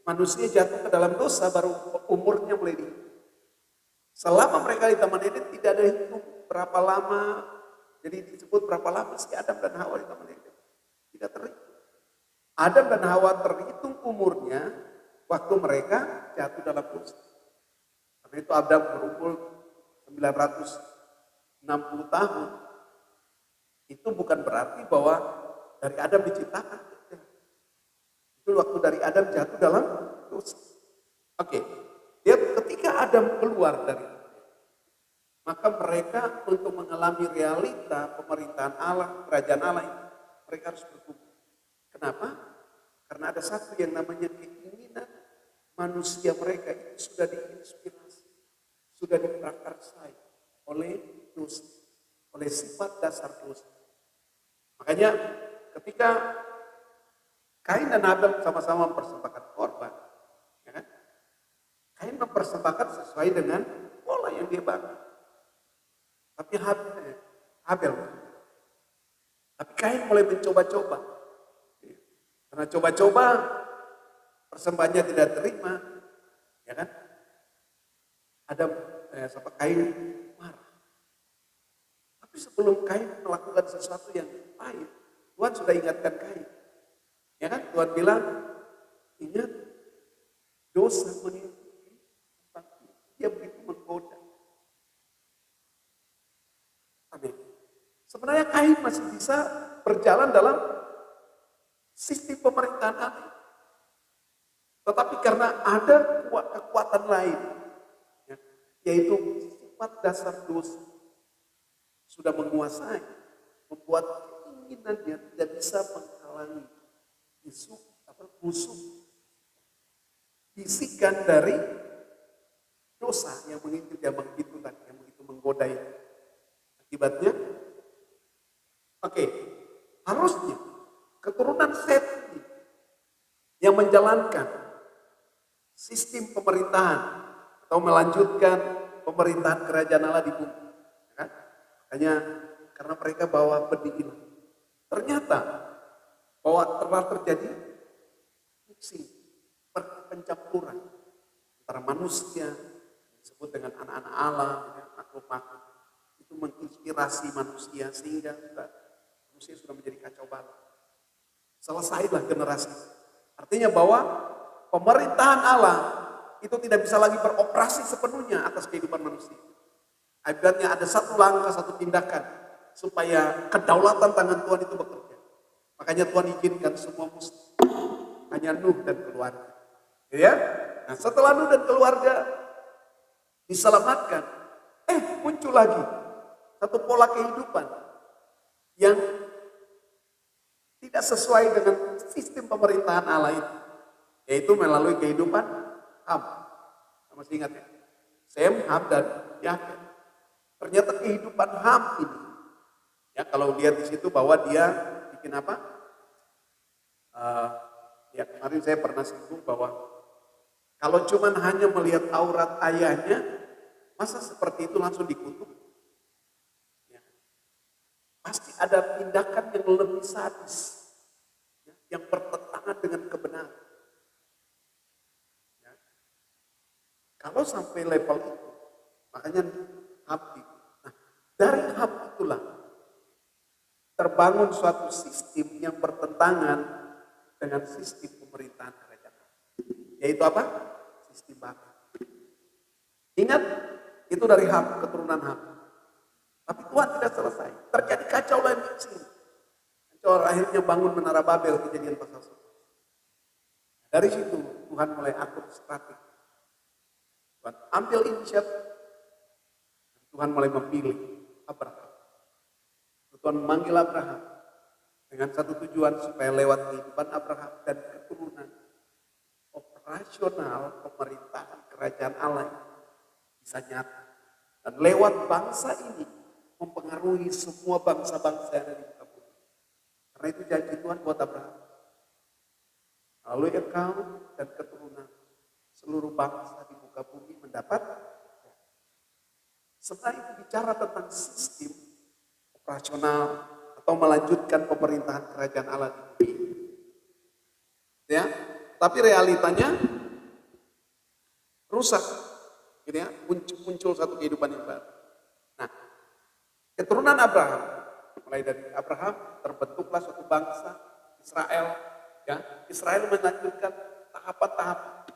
Manusia jatuh ke dalam dosa baru umurnya mulai dihitung. Selama mereka di Taman Eden tidak ada hitung berapa lama. Jadi disebut berapa lama si Adam dan Hawa di Taman Eden. Tidak terhitung. Adam dan Hawa terhitung umurnya waktu mereka jatuh dalam dosa. Karena itu Adam berumur 960 tahun. Itu bukan berarti bahwa dari Adam diciptakan. Itu waktu dari Adam jatuh dalam dosa. Oke. Ketika Adam keluar dari, maka mereka untuk mengalami realita pemerintahan Allah, kerajaan Allah itu, mereka harus bertumbuh. Kenapa? Karena ada satu yang namanya keinginan manusia mereka itu sudah diinspirasi, sudah diprakarsai oleh dosa, oleh sifat dasar dosa. Makanya ketika Kain dan Abel sama-sama mempersembahkan korban, ya kan? Kain mempersembahkan sesuai dengan pola yang dia bangun. Tapi Abel, tapi Kain mulai mencoba-coba. Karena coba-coba persembahannya tidak terima, ya kan? Kain marah. Tapi sebelum Kain melakukan sesuatu yang baik, Tuhan sudah ingatkan Kain. Ya kan? Tuhan bilang, ingat dosa mengikuti dia begitu menggoda. Amin. Sebenarnya Kain masih bisa berjalan dalam sistem pemerintahan Allah. Tetapi karena ada kekuatan lain, ya, yaitu sifat dasar dosa, sudah menguasai, membuat keinginannya tidak bisa menghalangi bisikan dari dosa yang begitu menggoda itu. Akibatnya, harusnya keturunan Set yang menjalankan sistem pemerintahan atau melanjutkan pemerintahan kerajaan Allah di bumi. Ya, makanya karena mereka bawa benih ini, ternyata bahwa telah terjadi mixing, pencampuran antara manusia disebut dengan anak-anak Allah, makhluk-makhluk itu menginspirasi manusia sehingga manusia sudah menjadi kacau balau. Selesailah generasi. Artinya bahwa pemerintahan Allah itu tidak bisa lagi beroperasi sepenuhnya atas kehidupan manusia. Akibatnya ada satu langkah, satu tindakan supaya kedaulatan tangan Tuhan itu bekerja. Makanya Tuhan izinkan semua muslim, hanya Nuh dan keluarga. Ya? Nah, setelah Nuh dan keluarga diselamatkan, muncul lagi satu pola kehidupan yang tidak sesuai dengan sistem pemerintahan Allah itu, yaitu melalui kehidupan Ham. Masih ingat ya? Sem, Ham dan Yafet. Ternyata kehidupan Ham ini, ya kalau lihat di situ bahwa dia bikin apa? Kemarin saya pernah singgung bahwa kalau cuman hanya melihat aurat ayahnya, masa seperti itu langsung dikutuk? Ya. Pasti ada tindakan yang lebih sadis, ya, yang bertentangan dengan kebenaran. Ya. Kalau sampai level itu, makanya Habib. Nah, dari Habib itulah terbangun suatu sistem yang bertentangan dengan sistem pemerintahan kerajaan. Yaitu apa? Sistem Babel. Ingat, itu dari Ham, keturunan Ham. Tapi Tuhan tidak selesai. Terjadi kacau lain di sini. Kacau akhirnya bangun menara Babel, Kejadian pasal 1. Dari situ Tuhan mulai atur strategi. Tuhan ambil inisiatif. Tuhan mulai memilih Abraham. Tuhan memanggil Abraham dengan satu tujuan supaya lewat kehidupan Abraham dan keturunan operasional pemerintahan kerajaan Allah bisa nyata. Dan lewat bangsa ini mempengaruhi semua bangsa-bangsa yang ada di muka bumi. Karena itu janji Tuhan buat Abraham. Lalu engkau dan keturunan seluruh bangsa di muka bumi mendapat. Setelah itu bicara tentang sistem operasional atau melanjutkan pemerintahan kerajaan Allah di bumi. Ya, tapi realitanya rusak. Gitu ya, muncul satu kehidupan yang baru. Nah, keturunan Abraham, mulai dari Abraham terbentuklah suatu bangsa Israel. Ya, Israel melanjutkan tahapan-tahapan.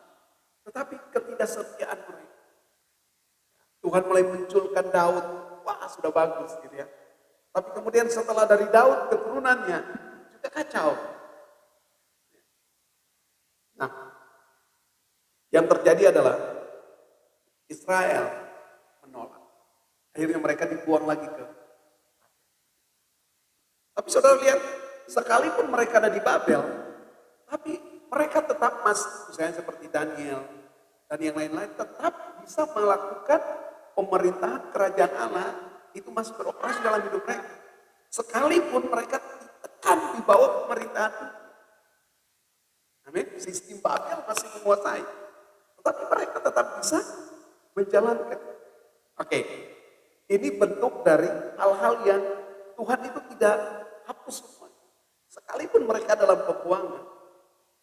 Tetapi ketidaksetiaan mereka. Tuhan mulai munculkan Daud. Wah, sudah bagus gitu ya. Tapi kemudian setelah dari Daud keturunannya juga kacau. Nah, yang terjadi adalah Israel menolak. Akhirnya mereka dibuang lagi ke. Tapi saudara lihat, sekalipun mereka ada di Babel, tapi mereka tetap misalnya seperti Daniel dan yang lain-lain tetap bisa melakukan pemerintahan kerajaan Allah itu masih beroperasi dalam hidup mereka. Sekalipun mereka ditekan di bawah pemerintahan. Amin. Sistem Babel masih menguasai. Tetapi mereka tetap bisa menjalankan. Oke. Ini bentuk dari hal-hal yang Tuhan itu tidak hapus semua. Sekalipun mereka dalam pembuangan.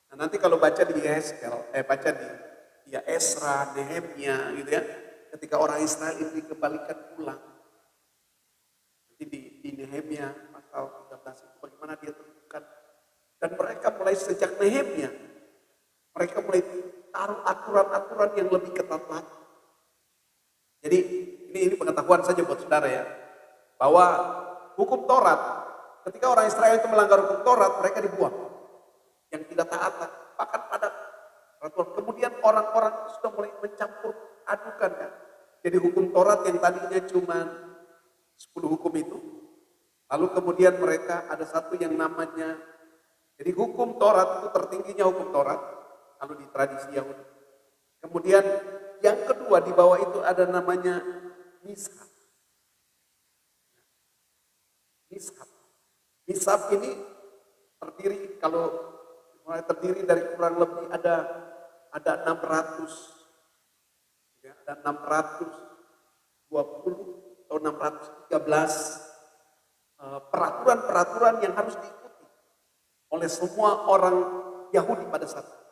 Nah, nanti kalau baca di baca di Esra, Nehemia gitu ya. Ketika orang Israel itu dikembalikan pulang. Nanti di Nehemia pasal 13 itu bagaimana dia tentukan. Dan mereka mulai sejak Nehemia, mereka mulai taruh aturan-aturan yang lebih ketat lagi. Jadi ini pengetahuan saja buat saudara ya. Bahwa hukum Taurat, ketika orang Israel itu melanggar hukum Taurat, mereka dibuang. Yang tidak taat, bahkan pada peraturan. Kemudian orang-orang itu sudah mulai mencampur adukan kan. Jadi hukum Taurat yang tadinya cuma 10 hukum itu, lalu kemudian mereka ada satu yang namanya, jadi hukum Taurat itu tertingginya hukum Taurat, lalu di tradisi Yahudi. Kemudian yang kedua di bawah itu ada namanya Mishap. Mishap ini terdiri dari kurang lebih ada 600 ya, ada 620 atau 613 peraturan-peraturan yang harus diikuti oleh semua orang Yahudi pada saat itu.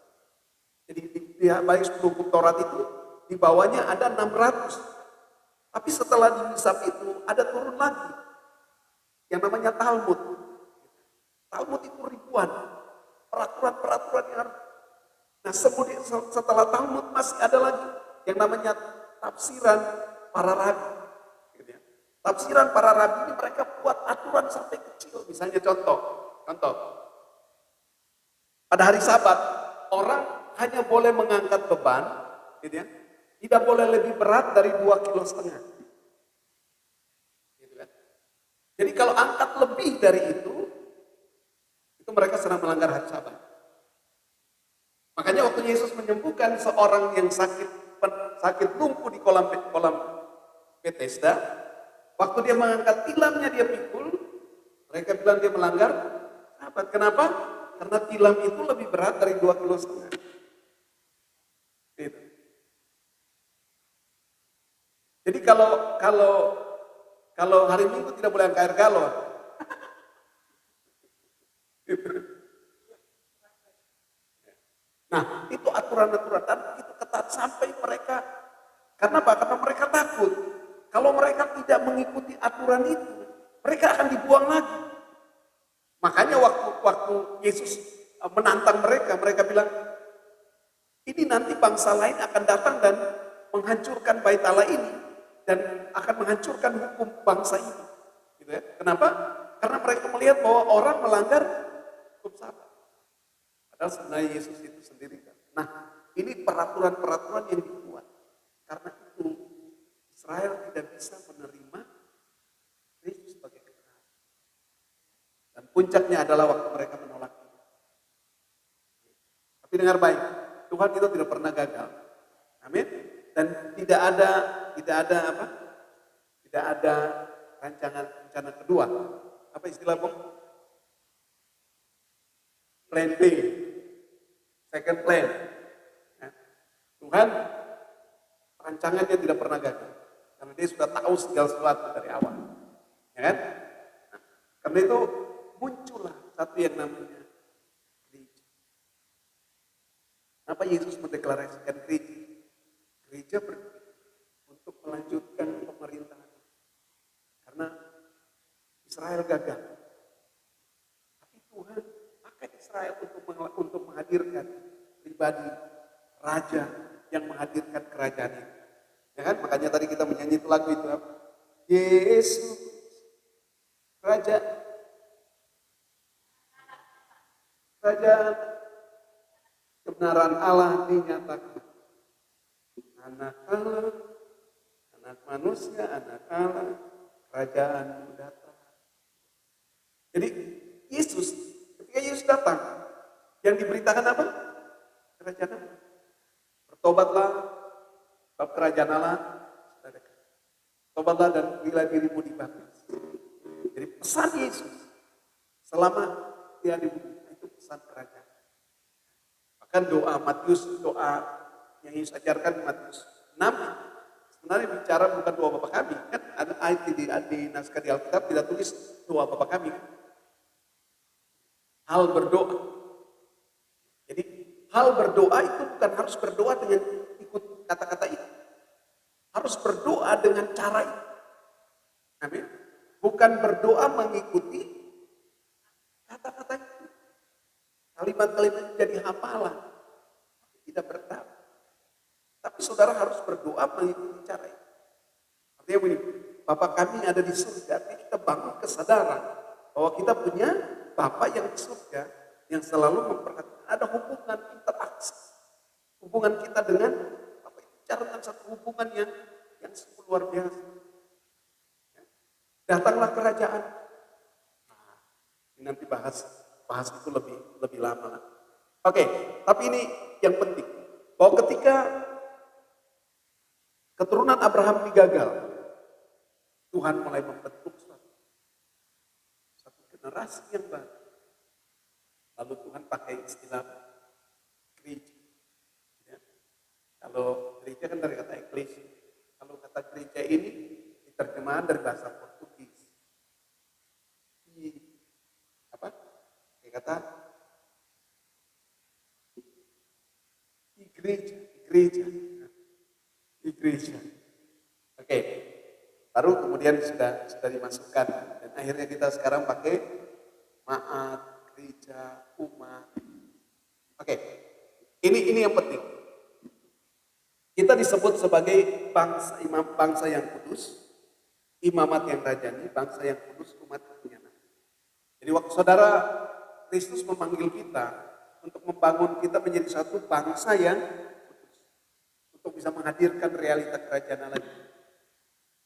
Jadi di baik 10 hukum Taurat itu di bawahnya ada 600. Tapi setelah di Mishap itu ada turun lagi yang namanya Talmud. Talmud itu ribuan peraturan-peraturan yang harus. Nah, setelah Talmud masih ada lagi yang namanya tafsiran para rabi. Gitu ya. Tafsiran para rabi ini mereka buat aturan sampai kecil. Misalnya contoh. Pada hari Sabat orang hanya boleh mengangkat beban, gitu ya. Tidak boleh lebih berat dari 2,5 kg. Gitu kan. Jadi kalau angkat lebih dari itu mereka sedang melanggar hari Sabat. Makanya waktu Yesus menyembuhkan seorang yang sakit lumpuh di kolam Bethesda, waktu dia mengangkat tilamnya dia pikul, mereka bilang dia melanggar Sabat. Kenapa? Karena tilam itu lebih berat dari 2,5 kg. Gitu. Jadi kalau hari Minggu tidak boleh angkat air galon. Nah, itu aturan-aturan dan itu ketat sampai mereka. Karena apa? Karena mereka takut. Kalau mereka tidak mengikuti aturan itu, mereka akan dibuang lagi. Makanya waktu Yesus menantang mereka bilang, ini nanti bangsa lain akan datang dan menghancurkan bait Allah ini dan akan menghancurkan hukum bangsa ini. Gitu ya. Kenapa? Karena mereka melihat bahwa orang melanggar hukum Sabat. Padahal sebenarnya Yesus itu sendiri kan. Nah, ini peraturan-peraturan yang dibuat. Karena itu Israel tidak bisa menerima Kristus sebagai Tuhan. Dan puncaknya adalah waktu mereka menolak. Tapi dengar baik, Tuhan itu tidak pernah gagal. Amin. Dan tidak ada apa? Tidak ada rencana kedua. Apa istilah Bung? Plan B, second plan. Ya. Tuhan rancangannya tidak pernah gagal. Karena dia sudah tahu segala sesuatu dari awal. Ya kan? Nah, karena itu muncullah satu yang namanya gereja. Apa Yesus mendeklarasikan gereja? Gereja untuk melanjutkan pemerintahan. Karena Israel gagal. Tapi Tuhan pakai Israel untuk menghadirkan pribadi raja yang menghadirkan kerajaan itu. Ya kan? Makanya tadi kita menyanyi itu lagu itu apa? Yesus Raja kebenaran Allah dinyatakan. Anak Allah, anak manusia, anak Allah, kerajaan datang. Jadi ketika Yesus datang, yang diberitakan apa? Kerajaan Allah. Bertobatlah, sebab kerajaan Allah sudah dekat. Tobatlah dan berilah dirimu dibaptis. Jadi pesan Yesus selama dia di bumi itu pesan kerajaan. Bahkan doa yang Yesus ajarkan Matius 6 sebenarnya bicara bukan doa Bapa kami. Kan ada ayat di naskah di Alkitab tidak tulis doa Bapa kami. Hal berdoa. Jadi hal berdoa itu bukan harus berdoa dengan ikut kata-kata itu. Harus berdoa dengan cara itu. Amin. Bukan berdoa mengikuti kata-kata itu. Kalimat-kalimat jadi hafalan. Tidak bertahan. Tapi saudara harus berdoa mengikuti cara itu. Artinya begini, Bapa kami ada di surga, artinya kita bangun kesadaran bahwa kita punya Bapa yang di surga yang selalu memperhatikan ada hubungan interaksi. Hubungan kita dengan Bapa itu bicara satu hubungan yang sungguh luar biasa. Datanglah kerajaan. Nah, ini nanti bahas itu lebih lama. Oke, tapi ini yang penting bahwa ketika keturunan Abraham digagal, Tuhan mulai membentuk satu generasi yang baru. Lalu Tuhan pakai istilah gereja. Ya. Kalau gereja kan dari kata eklesia. Kalau kata gereja ini diterjemahan dari bahasa Portugis. Kata igreja. Oke. Baru kemudian sudah dimasukkan dan akhirnya kita sekarang pakai maat, gereja, umat. Oke. Ini yang penting. Kita disebut sebagai bangsa yang kudus, imamat yang rajani, bangsa yang kudus, umat yang menyana. Jadi waktu saudara Kristus memanggil kita untuk membangun kita menjadi satu bangsa yang kudus, untuk bisa menghadirkan realita kerajaan Allah.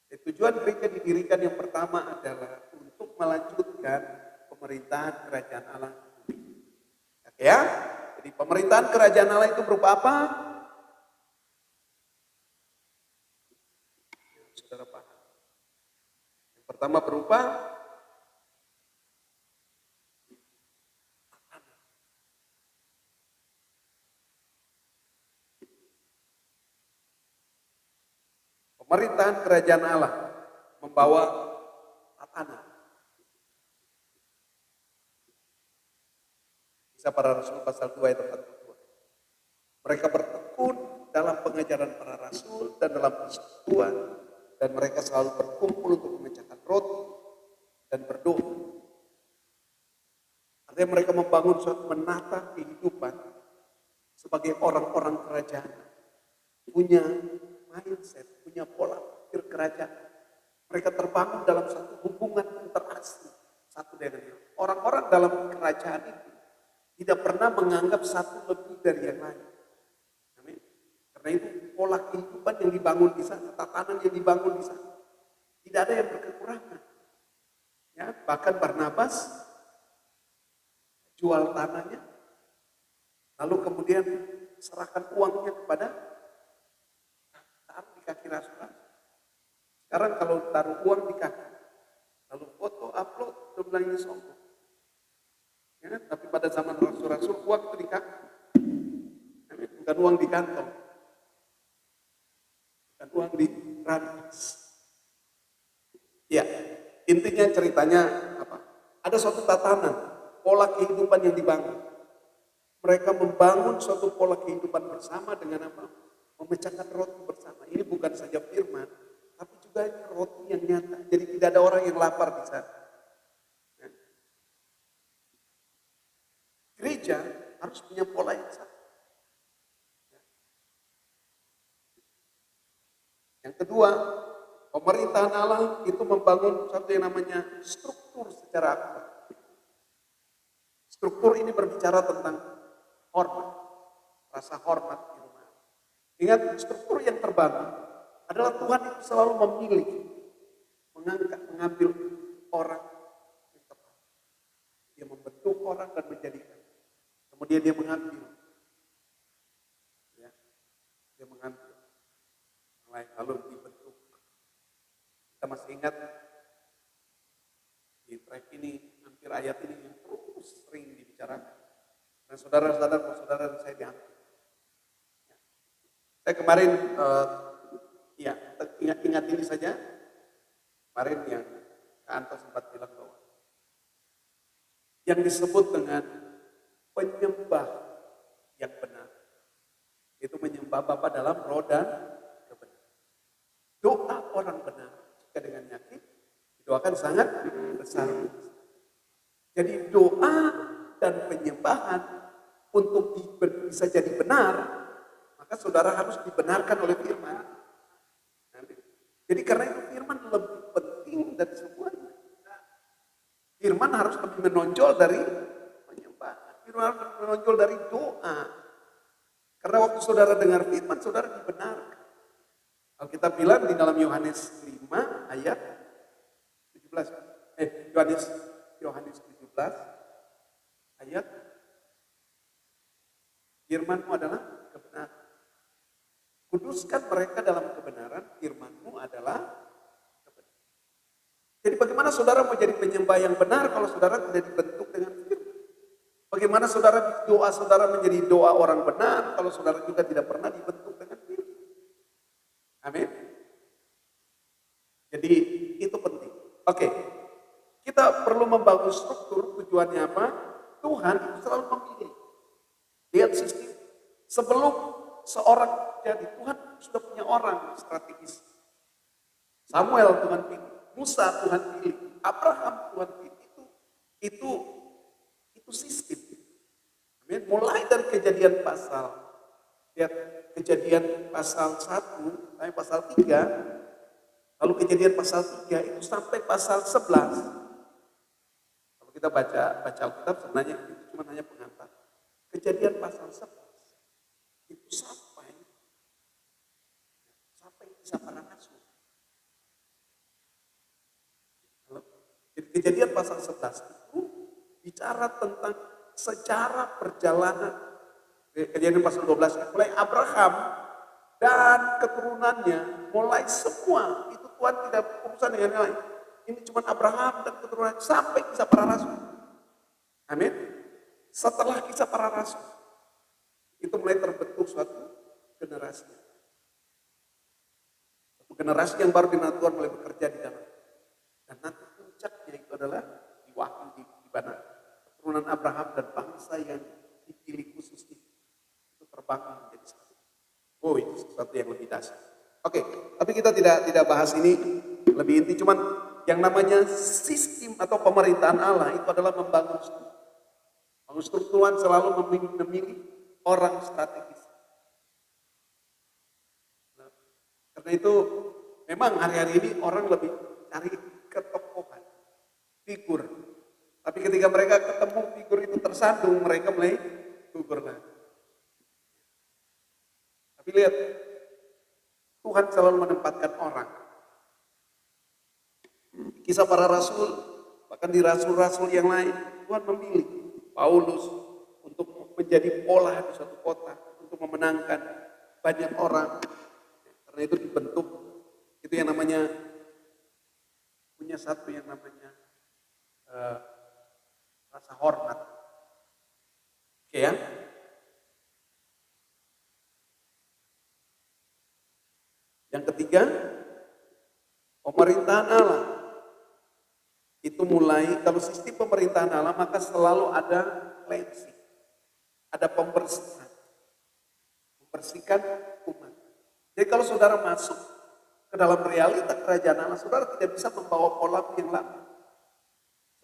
Jadi tujuan gereja didirikan yang pertama adalah untuk melanjutkan pemerintahan kerajaan Allah. Oke ya? Jadi pemerintahan kerajaan Allah itu berupa apa? Saudara paham. Yang pertama berupa pemerintahan kerajaan Allah membawa tatanan. Kisah para Rasul pasal 2 ayat 42. Mereka bertekun dalam pengajaran para rasul dan dalam persekutuan, dan mereka selalu berkumpul untuk memecahkan roti dan berdoa. Artinya mereka membangun suatu menata kehidupan sebagai orang-orang kerajaan, punya mindset, punya pola pikir kerajaan. Mereka terbangun dalam satu hubungan interaksi satu dengan yang lain. Orang-orang dalam kerajaan itu tidak pernah menganggap satu lebih dari yang lain. Amin. Karena itu pola kehidupan yang dibangun di sana, tatanan yang dibangun di sana. Tidak ada yang berkekurangan. Ya, bahkan Barnabas jual tanahnya, lalu kemudian serahkan uangnya kepada taruh di kaki rasul-rasul. Sekarang kalau taruh uang di kaki, lalu foto, upload, itu bilang ini sombong. Ya, tapi pada zaman rasul-rasul uang itu di kaki, bukan uang di kantong, bukan uang di rantas. Ya, intinya ceritanya apa? Ada suatu tatanan, pola kehidupan yang dibangun. Mereka membangun suatu pola kehidupan bersama dengan apa? Memecahkan roti bersama. Ini bukan saja firman, tapi juga ini roti yang nyata. Jadi tidak ada orang yang lapar di sana. Ya. Gereja harus punya pola yang sama. Ya. Yang kedua, pemerintahan Allah itu membangun satu yang namanya struktur secara akurat. Struktur ini berbicara tentang hormat, rasa hormat di rumah. Ingat, struktur yang terbangun adalah Tuhan itu selalu memilih, mengangkat, mengambil orang yang tepat. Dia membentuk orang dan menjadikan. Kemudian dia mengambil. Ya, dia mengambil. Lalu dibentuk. Kita masih ingat di track ini, hampir ayat ini yang terus sering dibicarakan. Nah, saudara-saudara saya diangkat. Ya. Saya kemarin, ingat ini saja. Kemarin yang Kak Anto sempat bilang bahwa yang disebut dengan penyembah yang benar, itu menyembah Bapa dalam roh dan kebenaran. Doa orang benar jika dengan yakin didoakan sangat besar. Jadi doa dan penyembahan untuk bisa jadi benar, maka saudara harus dibenarkan oleh firman. Jadi karena itu firman lebih penting dari semuanya. Firman harus lebih menonjol dari penyembahan. Firman harus lebih menonjol dari doa. Karena waktu saudara dengar firman, saudara dibenarkan. Alkitab bilang di dalam Yohanes 5 ayat 17. Yohanes 17 ayat, firman-Mu adalah kebenaran. Kuduskan mereka dalam kebenaran, firman-Mu adalah kebenaran. Jadi bagaimana saudara mau jadi penyembah yang benar kalau saudara tidak dibentuk dengan firman? Bagaimana doa saudara menjadi doa orang benar kalau saudara juga tidak pernah dibentuk dengan firman? Amin. Jadi itu penting. Oke. Kita perlu membangun struktur, tujuannya apa? Tuhan itu selalu memilih. Lihat sistem. Sebelum seorang jadi, Tuhan sudah punya orang strategis. Samuel Tuhan pilih, Musa Tuhan pilih, Abraham Tuhan pilih. Itu sistem. Amin. Mulai dari kejadian pasal 1 sampai pasal 3, lalu kejadian pasal 3 itu sampai pasal 11. Kalau kita baca Alkitab sebenarnya itu cuma hanya pengantar. Kejadian pasal 11 itu sampai kisah para rasul. Jadi kejadian pasal 11 itu bicara tentang sejarah perjalanan. Kejadian pasal 12 mulai Abraham dan keturunannya, mulai semua itu Tuhan tidak urusan dengan yang lain. Ini cuma Abraham dan keturunannya sampai kisah para rasul. Amin. Setelah kisah para rasul, itu mulai terbentuk suatu generasi. Satu generasi yang baru di mana Tuhan mulai bekerja di dalam. Dan nanti puncaknya itu adalah di Wahyu di mana keturunan Abraham dan bangsa yang dipilih khusus itu terbangun menjadi satu. Oh, itu sesuatu yang lebih dahsyat. Oke, tapi kita tidak bahas ini lebih inti. Cuman yang namanya sistem atau pemerintahan Allah itu adalah membangun struktur. Tuhan selalu memilih orang strategis. Nah, karena itu memang hari-hari ini orang lebih cari ketokohan, figur. Tapi ketika mereka ketemu figur itu tersandung, mereka mulai gugur lagi. Tapi lihat, Tuhan selalu menempatkan orang. Kisah para rasul, bahkan di rasul-rasul yang lain, Tuhan memilih Paulus untuk menjadi pola di suatu kota, untuk memenangkan banyak orang. Karena itu dibentuk, itu yang namanya, punya satu yang namanya rasa hormat. Oke ya? Yang ketiga, pemerintahan Allah. Itu mulai, kalau sistem pemerintahan Allah maka selalu ada cleansing, ada pembersihan, membersihkan umat. Jadi kalau saudara masuk ke dalam realita kerajaan Allah, saudara tidak bisa membawa pola yang lama.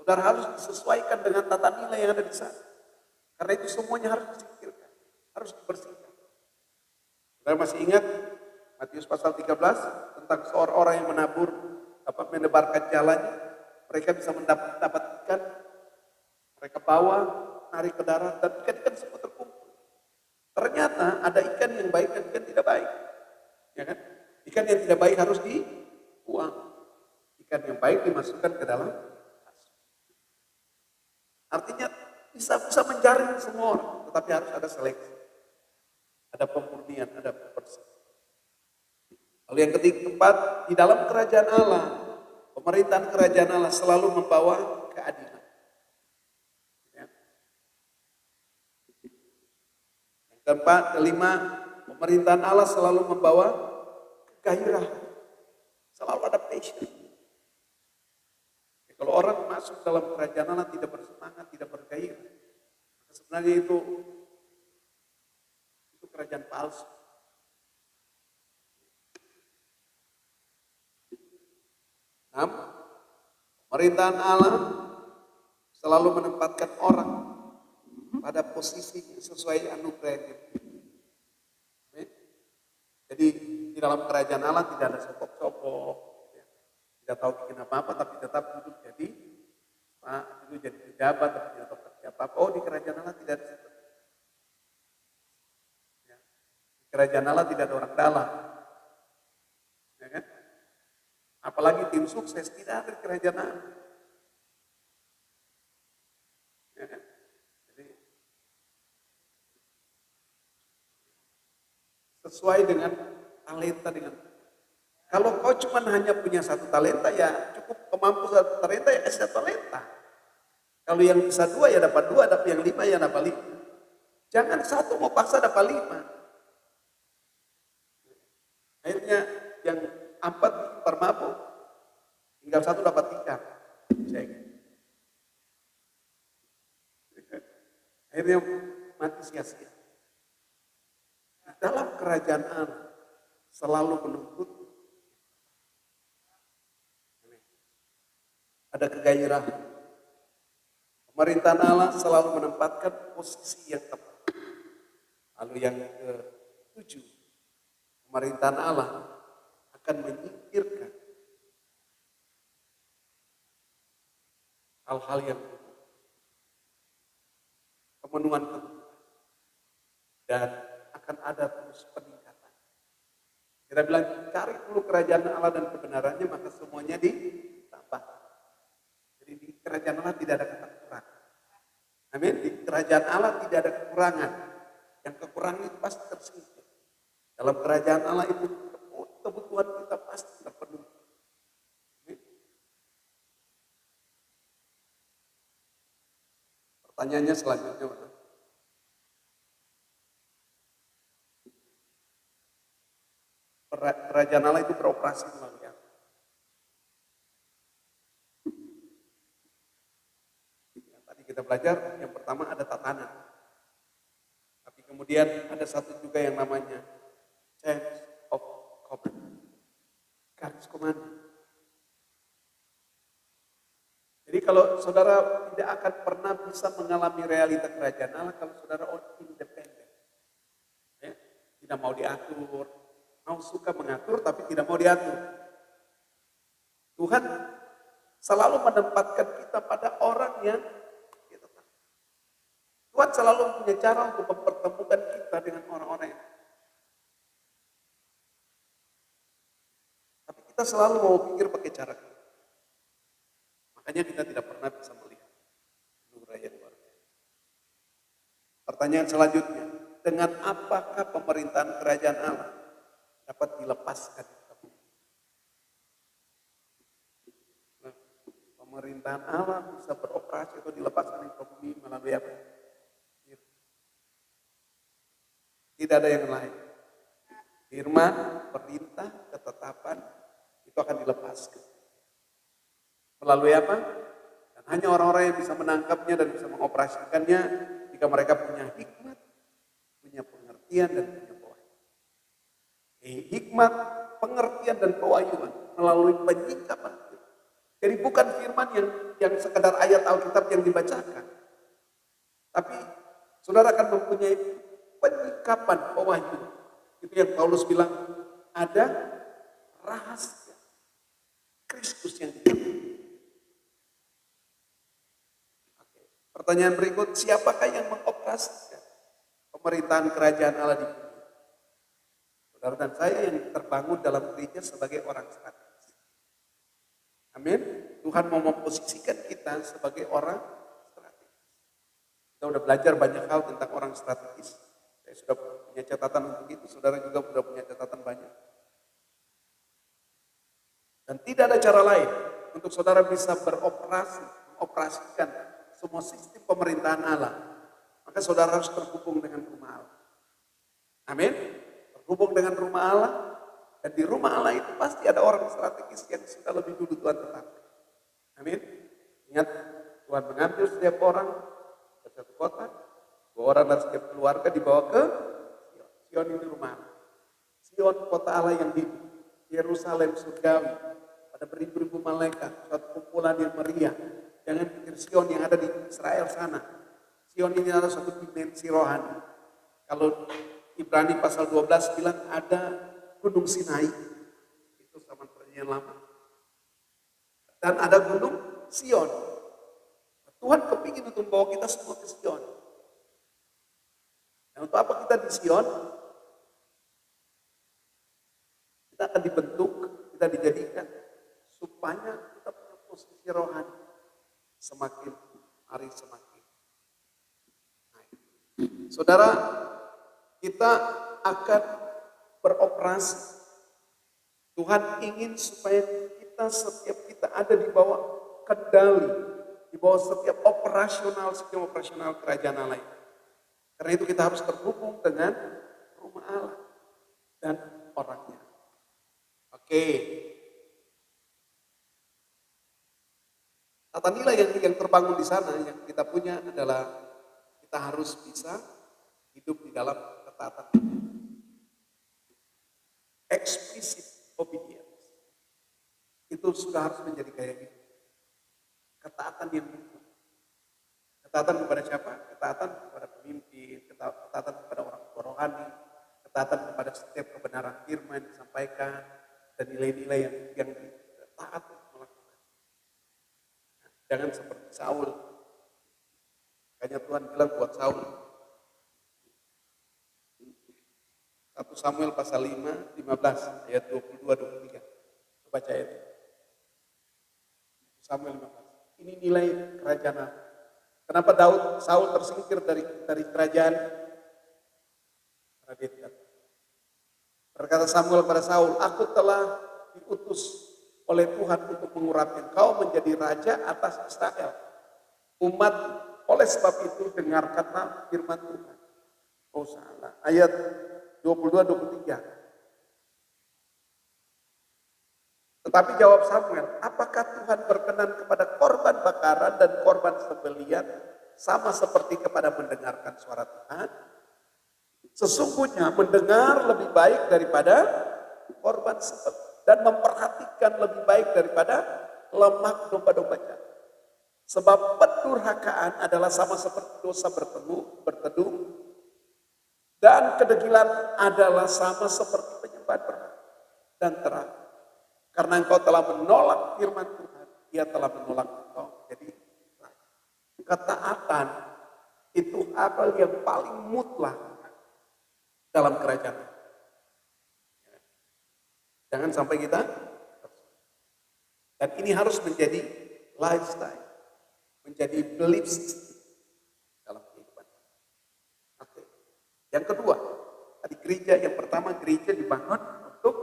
Saudara harus disesuaikan dengan tata nilai yang ada di sana. Karena itu semuanya harus disingkirkan, harus dibersihkan. Saudara masih ingat Matius pasal 13 tentang seorang orang yang menabur, menebarkan jalannya. Mereka bisa mendapat ikan, mereka bawa, narik ke darat, dan ikan-ikan semua terkumpul. Ternyata ada ikan yang baik dan ikan tidak baik. Ya kan? Ikan yang tidak baik harus dibuang. Ikan yang baik dimasukkan ke dalam asu. Artinya bisa menjaring semua orang, tetapi harus ada seleksi. Ada pemurnian, ada pembersihan. Lalu yang keempat, di dalam kerajaan Allah, pemerintahan kerajaan Allah selalu membawa keadilan. Ya. Yang kelima, pemerintahan Allah selalu membawa gairah. Selalu ada passion. Ya, kalau orang masuk dalam kerajaan Allah tidak bersemangat, tidak bergairah, maka sebenarnya itu kerajaan palsu. Pemerintahan Allah selalu menempatkan orang pada posisi sesuai anugerahnya. Jadi di dalam kerajaan Allah tidak ada sokok-sokok, tidak tahu bikin apa-apa, tapi tetap duduk jadi pejabat, tapi tidak tahu kerja apa-apa. Oh, di kerajaan Allah tidak ada seperti itu. Ya. Di kerajaan Allah tidak ada orang dalam. Ya kan? Apalagi tim sukses tidak ada di kerajaan Allah. Ya kan? Jadi sesuai dengan talenta dengan. Kalau kau cuma hanya punya satu talenta ya cukup kemampu satu talenta ya kasih satu talenta. Kalau yang bisa dua ya dapat dua, tapi yang lima ya dapat lima. Jangan satu mau paksa dapat lima. Akhirnya yang 4 permabuk, tinggal 1 dapat 3. Akhirnya mati sia-sia. Dalam kerajaan Allah selalu menuntut ada kegairahan. Pemerintahan Allah selalu menempatkan posisi yang tepat. Lalu yang ke-7, pemerintahan Allah akan menyingkirkan hal-hal yang kemenuhan dan akan ada terus peningkatan. Kita bilang cari dulu kerajaan Allah dan kebenarannya maka semuanya ditambah. Jadi di kerajaan Allah tidak ada kata kurang. Amin. Di kerajaan Allah tidak ada kekurangan. Yang kekurangan itu pasti tersingkir. Dalam kerajaan Allah itu kebutuhan kita pasti terpenuhi. Pertanyaannya selanjutnya, Pak. Kerajaan Allah itu beroperasi melalui apa? Yang tadi kita belajar, yang pertama ada tatanan. Tapi kemudian ada satu juga yang namanya change of command. Garis komando. Jadi kalau saudara tidak akan pernah bisa mengalami realita kerajaan Allah kalau saudara independen. Ya, tidak mau diatur, mau suka mengatur tapi tidak mau diatur. Tuhan selalu menempatkan kita pada orang yang kita tahu. Tuhan selalu punya cara untuk mempertemukan kita dengan orang-orang yang kita selalu mau pikir pakai cara kita. Makanya kita tidak pernah bisa melihat anugerah yang luar biasa. Pertanyaan selanjutnya, dengan apakah pemerintahan kerajaan Allah dapat dilepaskan? Nah, pemerintahan Allah bisa beroperasi atau dilepaskan di bumi melalui apa? Tidak ada yang lain. Firman, perintah, ketetapan itu akan dilepaskan. Melalui apa? Dan hanya orang-orang yang bisa menangkapnya dan bisa mengoperasikannya jika mereka punya hikmat, punya pengertian dan punya pewahyuan. Hikmat, pengertian dan pewahyuan melalui penyikapan. Jadi bukan firman yang sekadar ayat Alkitab yang dibacakan. Tapi saudara akan mempunyai penyikapan pewahyuan. Itu yang Paulus bilang, ada rahasia Kristus yang dikatakan. Pertanyaan berikut, siapakah yang mengoperasikan pemerintahan kerajaan Allah di bumi? Saudara dan saya yang terbangun dalam gereja sebagai orang strategis. Amin. Tuhan mau memposisikan kita sebagai orang strategis. Kita udah belajar banyak hal tentang orang strategis. Saya sudah punya catatan untuk itu, saudara juga sudah punya catatan banyak. Dan tidak ada cara lain untuk saudara bisa mengoperasikan semua sistem pemerintahan Allah. Maka saudara harus terhubung dengan rumah Allah. Amin. Terhubung dengan rumah Allah. Dan di rumah Allah itu pasti ada orang strategis yang sudah lebih dulu Tuhan tetapkan. Amin. Ingat, Tuhan mengambil setiap orang ke satu kota. 2 orang dari setiap keluarga dibawa ke Sion. Sion ini rumah Allah. Sion kota Allah yang di Yerusalem surgawi. Ada beribu-ribu malaikat. Suatu kumpulan yang meriah. Jangan pikir Sion yang ada di Israel sana. Sion ini adalah suatu dimensi rohani. Kalau Ibrani pasal 12 bilang ada Gunung Sinai. Itu zaman perjanjian lama. Dan ada Gunung Sion. Tuhan kepingin untuk membawa kita semua ke Sion. Dan untuk apa kita di Sion? Kita akan dibentuk, kita dijadikan supaya kita punya posisi rohani semakin hari semakin naik. Saudara, kita akan beroperasi. Tuhan ingin supaya setiap kita ada di bawah kendali, di bawah setiap sistem operasional kerajaan Allah. Karena itu kita harus terhubung dengan rumah Allah dan orangnya. Oke. Tata nilai yang terbangun di sana yang kita punya adalah kita harus bisa hidup di dalam ketaatan. Explicit obedience. Itu sudah harus menjadi gaya hidup. Ketaatan yang mutlak. Ketaatan kepada siapa? Ketaatan kepada pemimpin, ketaatan kepada orang tua rohani, ketaatan kepada setiap kebenaran firman yang disampaikan, dan nilai-nilai yang taat melakukan. Nah, jangan seperti Saul. Makanya Tuhan bilang buat Saul. 1 Samuel pasal 5, 15, ayat 22-23. Coba baca ayat ini. Samuel 15. Ini nilai kerajaan Allah. Kenapa Saul tersingkir dari kerajaan? Karena dia tidak. Berkata Samuel pada Saul, aku telah diutus oleh Tuhan untuk mengurapi engkau menjadi raja atas Israel. Umat, oleh sebab itu dengarkanlah firman Tuhan. Oh salah. Ayat 22-23. Tetapi jawab Samuel, apakah Tuhan berkenan kepada korban bakaran dan korban sembelihan sama seperti kepada mendengarkan suara Tuhan? Sesungguhnya mendengar lebih baik daripada korban sembelihan dan memperhatikan lebih baik daripada lemak domba-domba jantan. Sebab pendurhakaan adalah sama seperti dosa berteduh dan kedegilan adalah sama seperti penyembahan berhala. Dan terang, karena engkau telah menolak firman Tuhan, Dia telah menolak engkau. Jadi ketaatan itu hal yang paling mutlak dalam kerajaan. Jangan sampai kita Dan ini harus menjadi lifestyle, menjadi belief system dalam kehidupan. Oke. Yang kedua, tadi gereja yang pertama gereja dibangun untuk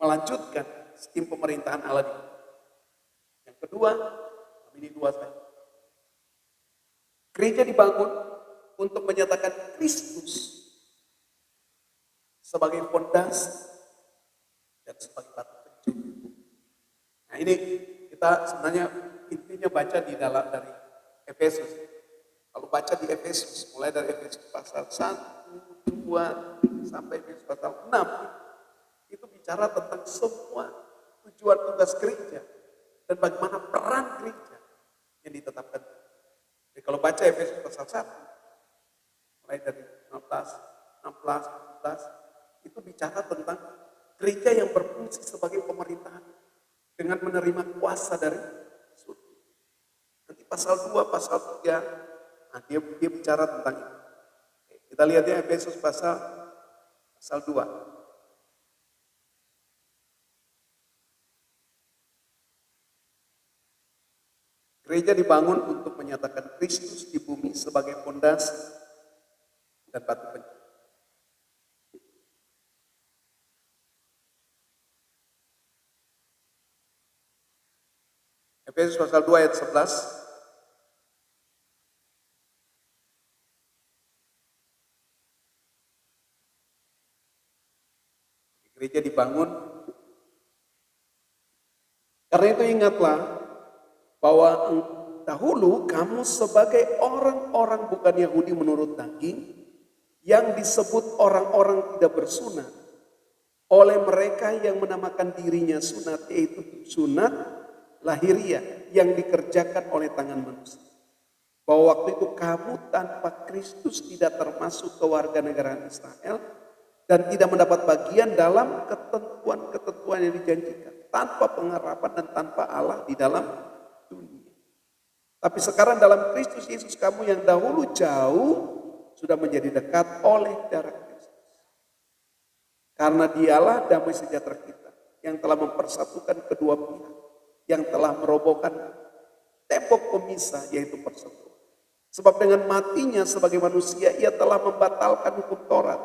melanjutkan sistem pemerintahan Allah di bumi. Yang kedua, ini dua saja. Gereja dibangun untuk menyatakan Kristus sebagai fondasi dan sebagai batu penjuru. Nah ini kita sebenarnya intinya baca di dalam dari Efesus. Kalau baca di Efesus, mulai dari Efesus pasal 1, 2, sampai Efesus pasal 6, itu bicara tentang semua tujuan tugas gereja dan bagaimana peran gereja yang ditetapkan. Jadi kalau baca Efesus pasal 1, mulai dari 16, 17, itu bicara tentang gereja yang berfungsi sebagai pemerintahan dengan menerima kuasa dari surga. Nanti pasal 2, pasal 3, nah dia bicara tentang itu. Kita lihat ya Efesus pasal 2. Gereja dibangun untuk menyatakan Kristus di bumi sebagai fondasi dan batu penjuru. Efesus pasal 2 ayat 11. Gereja dibangun. Karena itu ingatlah bahwa dahulu kamu sebagai orang-orang bukan Yahudi menurut daging yang disebut orang-orang tidak bersunat oleh mereka yang menamakan dirinya sunat, yaitu sunat lahiriah yang dikerjakan oleh tangan manusia. Bahwa waktu itu kamu tanpa Kristus tidak termasuk kewarganegaraan Israel dan tidak mendapat bagian dalam ketentuan-ketentuan yang dijanjikan, tanpa pengharapan dan tanpa Allah di dalam dunia. Tapi sekarang dalam Kristus Yesus kamu yang dahulu jauh sudah menjadi dekat oleh darah Kristus. Karena dialah damai sejahtera kita yang telah mempersatukan kedua pihak, yang telah merobohkan tembok pemisah yaitu persatuan. Sebab dengan matinya sebagai manusia ia telah membatalkan hukum Taurat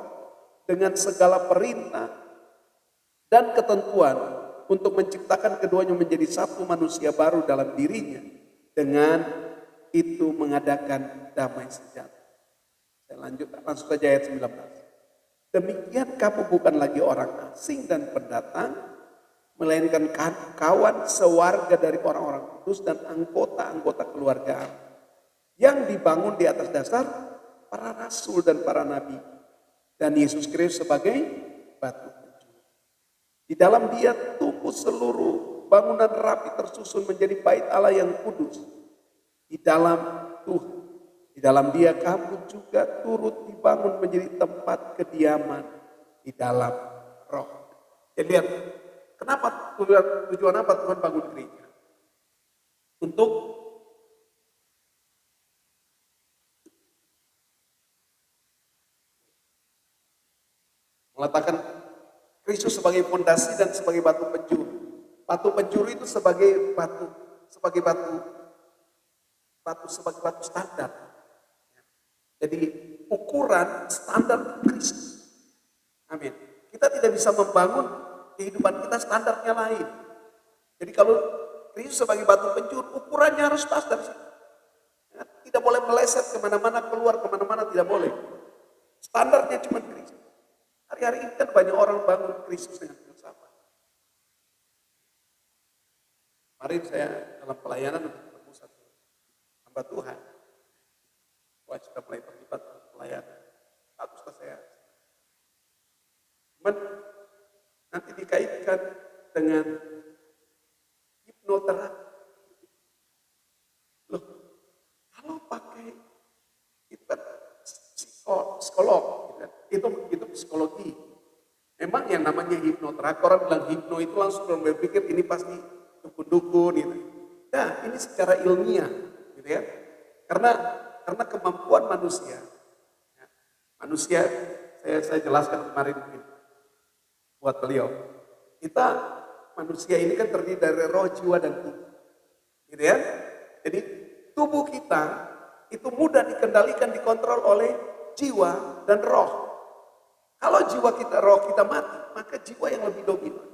dengan segala perintah dan ketentuan untuk menciptakan keduanya menjadi satu manusia baru dalam dirinya. Dengan itu mengadakan damai sejahtera. Saya lanjutkan langsung saja ayat 19. Demikian kamu bukan lagi orang asing dan pendatang, melainkan kawan sewarga dari orang-orang kudus dan anggota-anggota keluarga yang dibangun di atas dasar para rasul dan para nabi. Dan Yesus Kristus sebagai batu penjuru. Di dalam dia tumbuh seluruh bangunan rapi tersusun menjadi bait Allah yang kudus. Di dalam Tuhan. Di dalam dia kamu juga turut dibangun menjadi tempat kediaman di dalam roh. Jadi lihat, kenapa tujuan apa Tuhan bangun gereja? Untuk meletakkan Kristus sebagai fondasi dan sebagai batu penjuru. Batu penjuru itu sebagai batu standar. Jadi ukuran standar Kristus. Amin. Kita tidak bisa membangun kehidupan kita standarnya lain. Jadi kalau Kristus sebagai batu penjuru, ukurannya harus pas dari situ. Ya, tidak boleh meleset kemana-mana, keluar kemana-mana, tidak boleh. Standarnya cuma Kristus. Hari-hari ini kan banyak orang bangun Kristus dengan filsafat. Kemarin saya dalam pelayanan ketemu satu hamba Tuhan. Wah, sudah mulai terlibat pelayanan. Baguslah saya. Cuman nanti dikaitkan dengan hipnoterapi. Loh, kalau pakai itu kan psikolog, gitu kan? itu psikologi. Memang yang namanya hipnoterapi, orang bilang hipno itu langsung orang berpikir ini pasti dukun-dukun gitu. Nah, ini secara ilmiah, gitu ya. Karena kemampuan manusia, saya jelaskan kemarin mungkin buat beliau. Kita manusia ini kan terdiri dari roh, jiwa, dan tubuh. Gitu ya. Jadi tubuh kita itu mudah dikendalikan, dikontrol oleh jiwa dan roh. Kalau jiwa kita, roh kita mati, maka jiwa yang lebih dominan.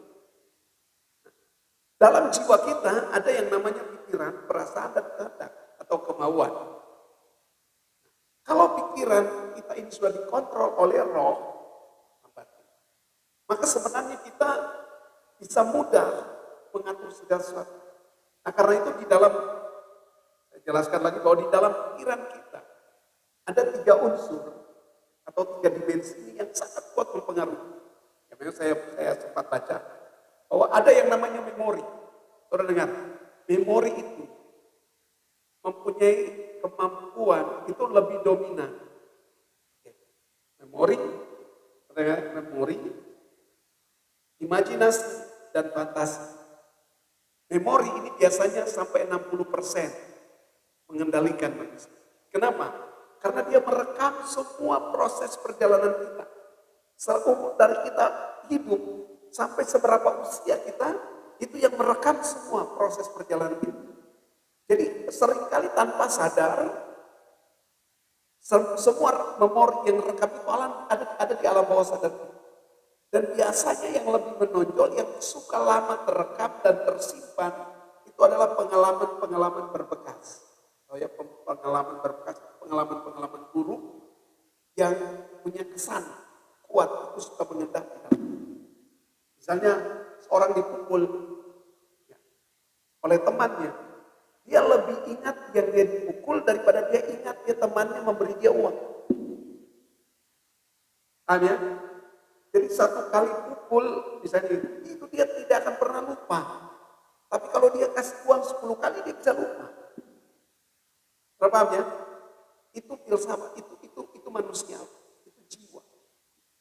Dalam jiwa kita ada yang namanya pikiran, perasaan, dan kehendak atau kemauan. Kalau pikiran kita ini sudah dikontrol oleh roh, maka sebenarnya kita bisa mudah mengatur segala sesuatu. Nah, karena itu di dalam, saya jelaskan lagi bahwa di dalam pikiran kita ada 3 unsur atau 3 dimensi yang sangat kuat mempengaruhi. Ya, memang saya sempat baca bahwa ada yang namanya memori. Saudara dengar, memori itu mempunyai kemampuan itu lebih dominan. Memori, imajinasi, dan fantasi. Memori ini biasanya sampai 60% mengendalikan manusia. Kenapa? Karena dia merekam semua proses perjalanan kita. Seumur dari kita hidup sampai seberapa usia kita, itu yang merekam semua proses perjalanan kita. Jadi seringkali tanpa sadar, semua memori yang rekam itu ada di alam bawah sadar kita. Dan biasanya yang lebih menonjol, yang suka lama terekam dan tersimpan, itu adalah pengalaman-pengalaman berbekas. Oh ya, pengalaman berbekas, pengalaman-pengalaman buruk yang punya kesan kuat, itu suka mengendap di dalam. Misalnya seorang dipukul oleh temannya, dia lebih ingat yang dia dipukul daripada dia ingat dia temannya memberi dia uang. Paham ya? Jadi satu kali pukul, misalnya itu dia tidak akan pernah lupa. Tapi kalau dia kasih uang 10 kali, dia bisa lupa. Paham ya? Itu filsafat, itu manusia, itu jiwa.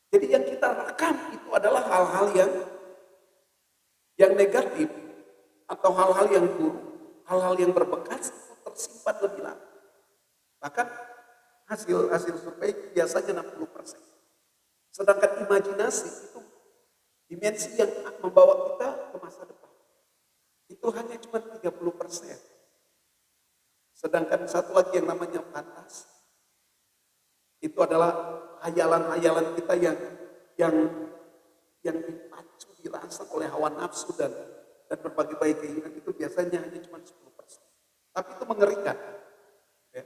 Jadi yang kita rekam itu adalah hal-hal yang negatif atau hal-hal yang buruk, hal-hal yang berbekas itu tersimpan lebih lama. Bahkan hasil survei biasanya 60%. Sedangkan imajinasi itu dimensi yang membawa kita ke masa depan. Itu hanya cuma 30%. Sedangkan satu lagi yang namanya fantasi. Itu adalah hayalan-hayalan kita yang dipacu, dirangsang oleh hawa nafsu dan berbagai keinginan, itu biasanya hanya cuma 10%. Tapi itu mengerikan. Ya.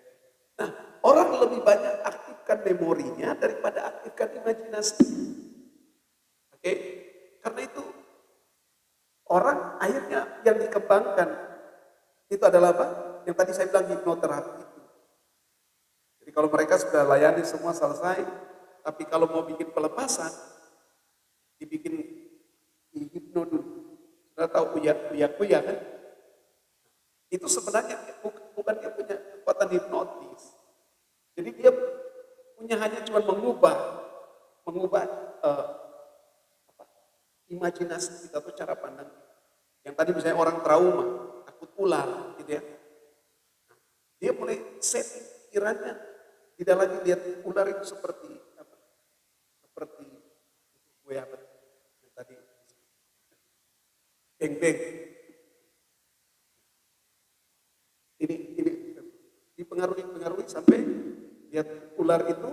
Nah, orang lebih banyak aktifkan memorinya daripada aktifkan imajinasi. Oke? Karena itu orang akhirnya yang dikembangkan itu adalah apa? Yang tadi saya bilang hipnoterapi itu. Jadi kalau mereka sudah layani semua selesai, tapi kalau mau bikin pelepasan, dibikin hipno dulu. Sudah tahu kuya kan? Itu sebenarnya bukan dia punya kekuatan hipnotis. Jadi dia punya hanya cuma mengubah imajinasi kita atau cara pandang. Yang tadi misalnya orang trauma, takut ular, gitu ya. Dia mulai setting pikirannya, tidak lagi lihat ular itu seperti apa? Seperti gue apa? Yang tadi beng-beng. Ini dipengaruhi sampai lihat ular itu,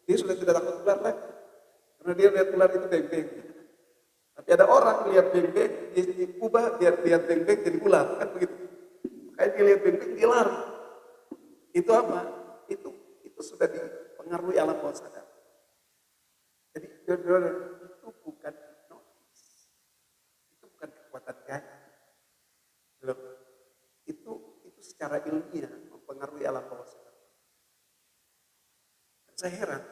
dia sudah tidak takut ular lagi. Karena dia lihat ular itu beng-beng. Tapi ada orang lihat beng-beng, dia diubah, dia lihat beng-beng jadi ular, kan begitu. Makanya dia lihat beng-beng, dia lari. Itu apa? Itu sudah dipengaruhi alam bawah sadar. Jadi itu bukan hipnotis. Itu bukan kekuatan gaya. Itu secara ilmiah mempengaruhi alam bawah sadar. Dan saya heran,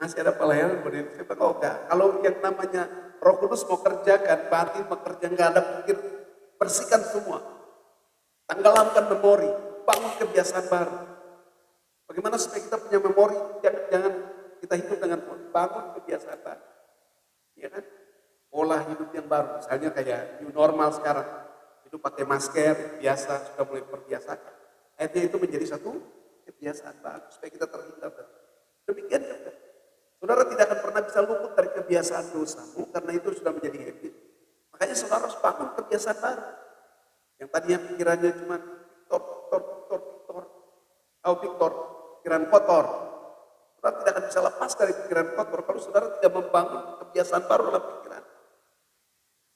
masih ada pelayanan modern. Saya tahu enggak? Kalau yang namanya Roh Kudus mau kerjakan, batin bekerja, enggak ada pikir, bersihkan semua. Tenggelamkan memori, bangun kebiasaan baru. Bagaimana supaya kita punya memori? Jangan kita hidup dengan bangun kebiasaan baru. Ya kan? Pola hidup yang baru, misalnya kayak new normal sekarang. Hidup pakai masker, biasa, sudah mulai terbiasakan. Akhirnya itu menjadi satu kebiasaan baru, supaya kita terhindar. Demikian juga. Saudara tidak akan pernah bisa luput dari kebiasaan dosamu, karena itu sudah menjadi habit. Makanya saudara harus bangun kebiasaan baru. Yang tadinya pikirannya cuma Victor, Victor, pikiran kotor. Saudara tidak akan bisa lepas dari pikiran kotor kalau saudara tidak membangun kebiasaan baru dalam pikiran.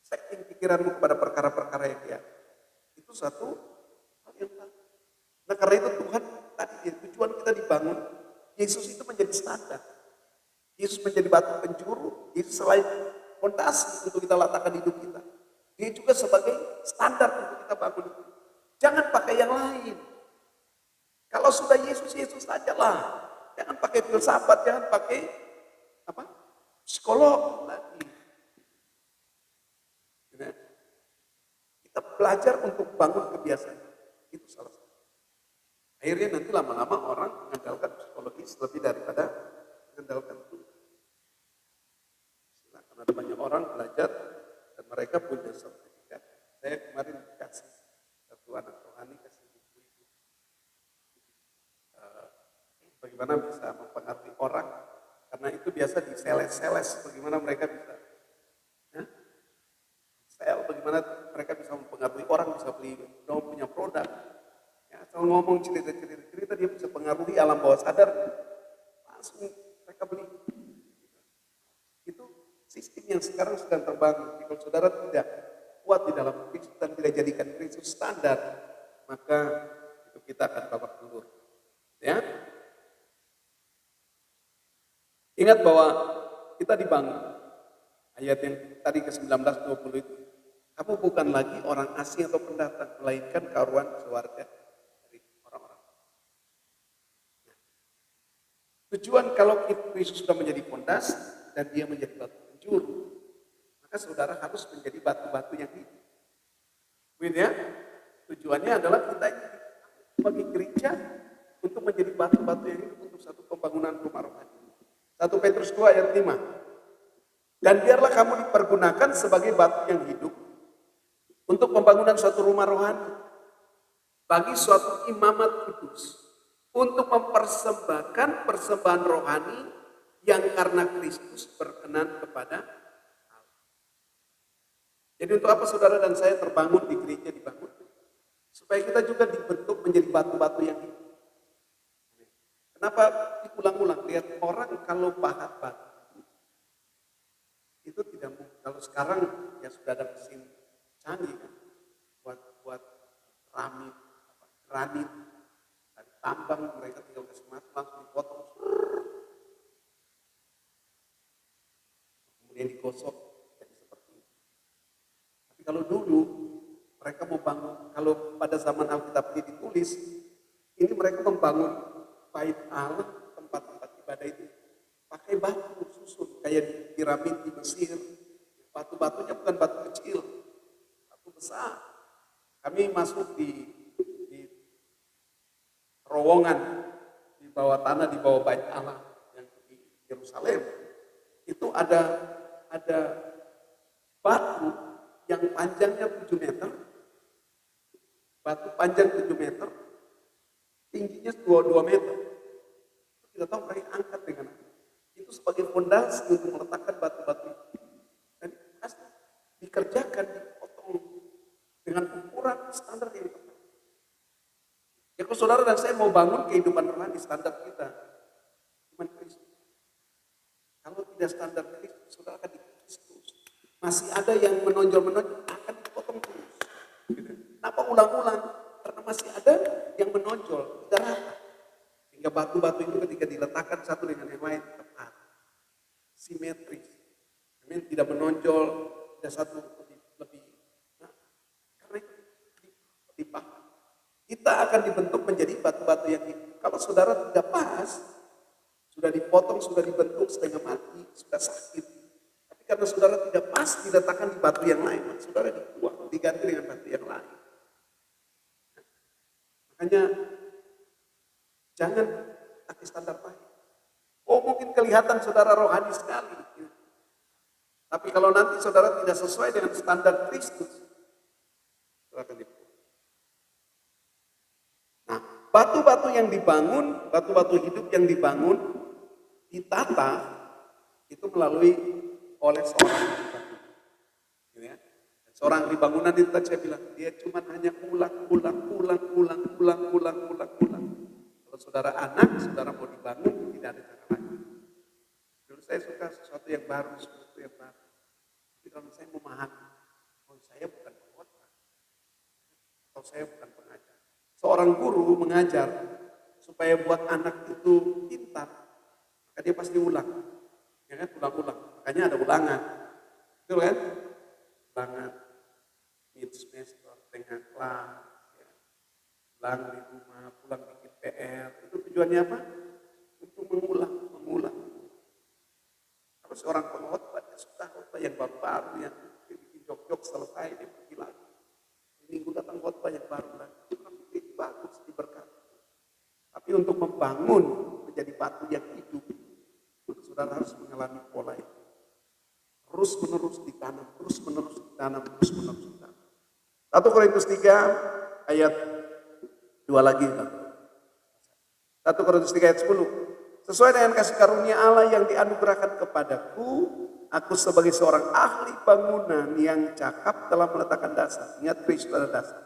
Setting pikiranmu kepada perkara-perkara yang dia. Itu satu hal yang bagus. Nah karena itu Tuhan tadi tujuan kita dibangun. Yesus itu menjadi standar. Yesus menjadi batu penjuru. Yesus selain fondasi untuk kita letakkan hidup kita. Dia juga sebagai standar untuk kita bangun. Jangan pakai yang lain. Kalau sudah Yesus, Yesus sajalah. Jangan pakai filsafat, jangan pakai psikolog lagi. Kita belajar untuk bangun kebiasaan. Itu salah satu. Akhirnya nanti lama-lama orang mengandalkan psikologis lebih daripada mengandalkan Tuhan. Karena ada banyak orang belajar dan mereka punya sertifikat. Saya kemarin kasih satu anak rohani kasih buku itu. Bagaimana bisa mempengaruhi orang, karena itu biasa diseles-seles bagaimana mereka bisa bagaimana mereka bisa mempengaruhi orang, bisa beli punya produk. Ya, asal ngomong cerita dia bisa pengaruhi alam bawah sadar, langsung mereka beli. Itu sistem yang sekarang sedang terbangun. Kalau saudara tidak kuat di dalam Kristus dan tidak jadikan Kristus standar, maka itu kita akan babak belur. Ya, ingat bahwa kita dibangun. Ayat yang tadi ke 19-20 itu. Kamu bukan lagi orang asing atau pendatang, melainkan karuan sewarga dari orang-orang. Nah, tujuan kalau Kristus sudah menjadi fondasi dan dia menjadi batu penjuru, maka saudara harus menjadi batu-batu yang hidup. Ya? Tujuannya adalah kita bagi gereja untuk menjadi batu-batu yang hidup untuk satu pembangunan rumah rohani. 1 Petrus 2 ayat 5. Dan biarlah kamu dipergunakan sebagai batu yang hidup untuk pembangunan suatu rumah rohani bagi suatu imamat kudus untuk mempersembahkan persembahan rohani yang karena Kristus berkenan kepada Allah. Jadi untuk apa saudara dan saya terbangun di gereja dibangun? Supaya kita juga dibentuk menjadi batu-batu yang hidup. Kenapa diulang-ulang? Lihat orang kalau pahat batu itu tidak mungkin. Kalau sekarang ya sudah ada mesin canggih kan, buat granit dari tambang, mereka tinggal kasih mati langsung dipotong, kemudian digosok jadi seperti itu. Tapi kalau dulu mereka mau bangun, kalau pada zaman Alkitab ini ditulis, ini mereka membangun bait Allah, tempat-tempat ibadah itu pakai batu susun kayak di piramid di Mesir. Batu-batunya bukan batu kecil, batu besar. Kami masuk di terowongan di bawah tanah, di bawah bait Allah yang di Yerusalem. Itu ada batu yang panjangnya 7 meter, batu panjang 7 meter, tingginya 2 meter. Kita tahu mereka angkat dengan itu sebagai fondasi untuk meletakkan batu-batu itu. Dan dikerjakan, dipotong dengan ukuran standar yang tepat. Ya kalau saudara dan saya mau bangun kehidupan rohani, standar kita iman Kristus. Kalau tidak standar Kristus, saudara akan Kristus. Masih ada yang menonjol akan dipotong terus. Kenapa ulang-ulang? Karena masih ada yang menonjol, tidak rata. Sehingga batu-batu itu ketika diletakkan satu dengan yang lain tepat, simetris, tidak menonjol, tidak satu lebih. Nah, karena itu dipahami. Kita akan dibentuk menjadi batu-batu yang hidup. Kalau saudara tidak pas, sudah dipotong, sudah dibentuk setengah mati, sudah sakit. Tapi karena saudara tidak pas, diletakkan di batu yang lain, saudara dibuang, diganti dengan batu yang lain. Makanya jangan pakai standar lain. Oh mungkin kelihatan saudara rohani sekali. Tapi kalau nanti saudara tidak sesuai dengan standar Kristus, saudara akan dibuang. Nah, batu-batu yang dibangun, batu-batu hidup yang dibangun, ditata, itu melalui oleh seorang batu. Ya. Seorang ahli bangunan itu tadi saya bilang, dia cuma hanya ulang. Kalau saudara anak, saudara mau dibangun, tidak ada cara lain. Dulu saya suka sesuatu yang baru. Tapi kalau saya memahami, saya bukan pengkhotbah, atau saya bukan pengajar. Seorang guru mengajar supaya buat anak itu pintar, maka dia pasti ulang. Ya kan, ulang. Makanya ada ulangan. Betul kan? Ulangan mid semester, tengah kelas, ya. Ulang di rumah, pulang bikin PR. Itu tujuannya apa? Untuk mengulang. Kalau seorang pengkhotbah, dia suka khotbah yang baru-baru, yang dia bikin jok-jok selesai, dia pergi lagi. Minggu datang khotbah yang baru lagi. Itu bagus, diberkati. Tapi untuk membangun menjadi batu yang hidup, saudara harus mengalami pola itu. Terus menerus ditanam. 1 Korintus 3 ayat 2 lagi. 1 Korintus 3 ayat 10. Sesuai dengan kasih karunia Allah yang dianugerahkan kepadaku, aku sebagai seorang ahli bangunan yang cakap telah meletakkan dasar. Ingat Kristus pada dasar.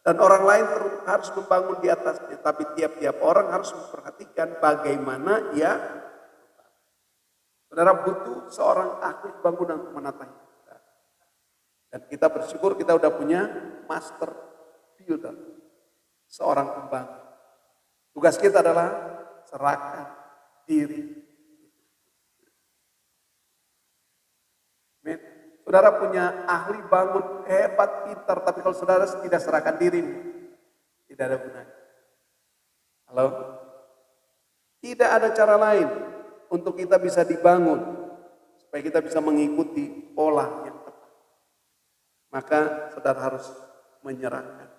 Dan orang lain harus membangun di atasnya. Tapi tiap-tiap orang harus memperhatikan bagaimana ia. Saudara butuh seorang ahli bangunan untuk menata kita. Dan kita bersyukur kita udah punya master builder. Seorang pembangun. Tugas kita adalah serahkan diri. Saudara punya ahli bangun hebat, pintar, tapi kalau saudara tidak serahkan diri, tidak ada gunanya. Halo? Tidak ada cara lain untuk kita bisa dibangun supaya kita bisa mengikuti pola yang tepat. Maka saudara harus menyerahkan.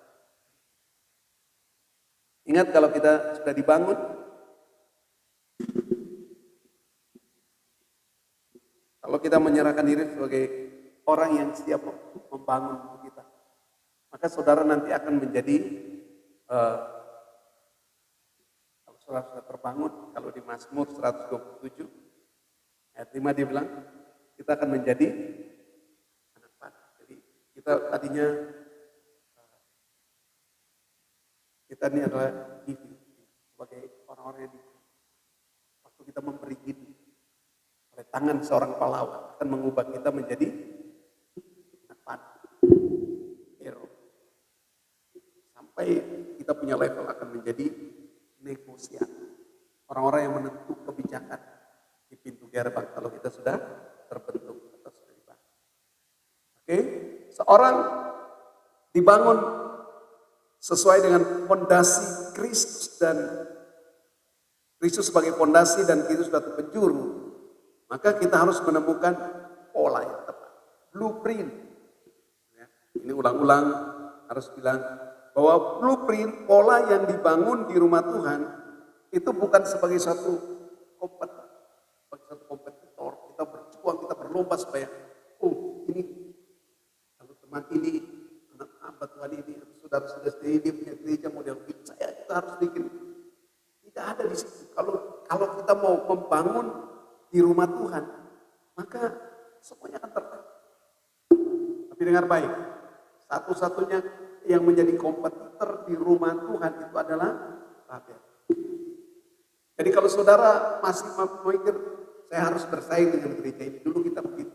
Ingat kalau kita sudah dibangun, kalau kita menyerahkan diri sebagai orang yang siap membangun kita, maka saudara nanti akan menjadi, kalau saudara sudah terbangun, kalau di Mazmur 127 ayat 5 dia bilang, kita akan menjadi anak panah. Jadi kita tadinya, kita ini adalah sebagai orang-orang yang waktu kita memberi ini oleh tangan seorang pahlawan akan mengubah kita menjadi anak panah, hero. Sampai kita punya level akan menjadi negosiator, orang-orang yang menentukan kebijakan di pintu gerbang kalau kita sudah terbentuk atau sudah dibangun. Oke, seorang dibangun sesuai dengan fondasi Kristus dan Kristus sebagai fondasi dan Kristus sebagai penjuru. Maka kita harus menemukan pola yang tepat, blueprint. Ini ulang-ulang harus bilang bahwa blueprint, pola yang dibangun di rumah Tuhan itu bukan sebagai satu kompetitor. Kita berjuang, kita berlomba supaya ini kalau teman ini, anak hamba Tuhan ini, saudara-saudara ini punya gereja model ini, saya juga harus bikin. Tidak ada di situ. Kalau kita mau membangun di rumah Tuhan, maka semuanya akan tertata. Tapi dengar baik, satu-satunya yang menjadi kompetitor di rumah Tuhan itu adalah Babel. Jadi kalau saudara masih memikir, saya harus bersaing dengan gereja ini, dulu kita begitu.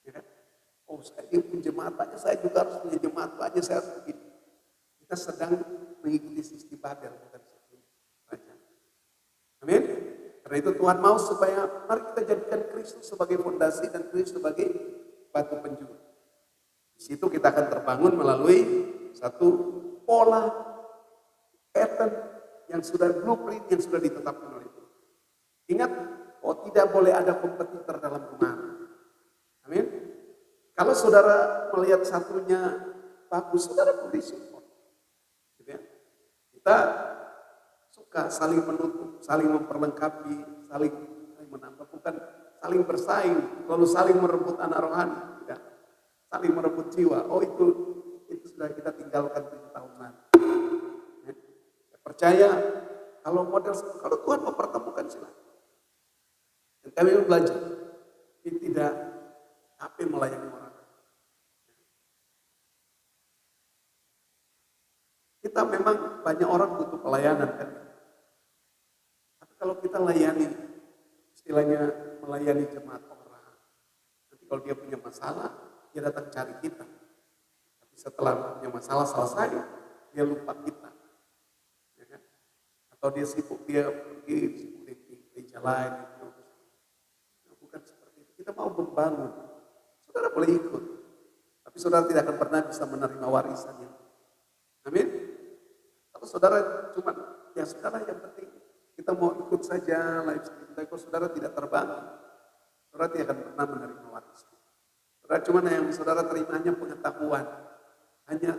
Ya kan? Saya punya jemaat, saya juga harus punya jemaat, saya harus begitu. Kita sedang mengikuti sistem Babel, bukan sistem kerajaan. Amin. Karena itu Tuhan mau supaya mari kita jadikan Kristus sebagai fondasi dan Kristus sebagai batu penjuru. Di situ kita akan terbangun melalui satu pola pattern yang sudah blueprint yang sudah ditetapkan oleh Tuhan. Ingat, tidak boleh ada kompetitor dalam rumah. Amin. Kalau saudara melihat satunya bagus, saudara boleh support. Gitu ya. Kita suka saling menutup, saling memperlengkapi, saling menambah, bukan saling bersaing, lalu saling merebut anak rohani, tidak. Saling merebut jiwa. Itu sudah kita tinggalkan 7 tahun lalu. Ya. Saya percaya kalau kalau Tuhan mempertemukan silakan. Dan kami belajar, ini tidak capek melayani orang. kita memang banyak orang butuh pelayanan kan. Tapi kalau kita layani, istilahnya melayani jemaat orang. Nanti kalau dia punya masalah, dia datang cari kita. Tapi setelah punya masalah selesai, dia lupa kita. Ya kan? Atau dia sibuk, dia pergi sibuk di gereja lain. Nah, bukan seperti itu. Kita mau membangun. Saudara boleh ikut. Tapi saudara tidak akan pernah bisa menerima warisannya. Amin. Kalau saudara cuma, ya saudara yang penting kita mau ikut saja live stream. Tapi kalau saudara tidak terbangun, saudara tidak akan pernah menerima warisan. Saudara cuma yang saudara terima hanya pengetahuan, hanya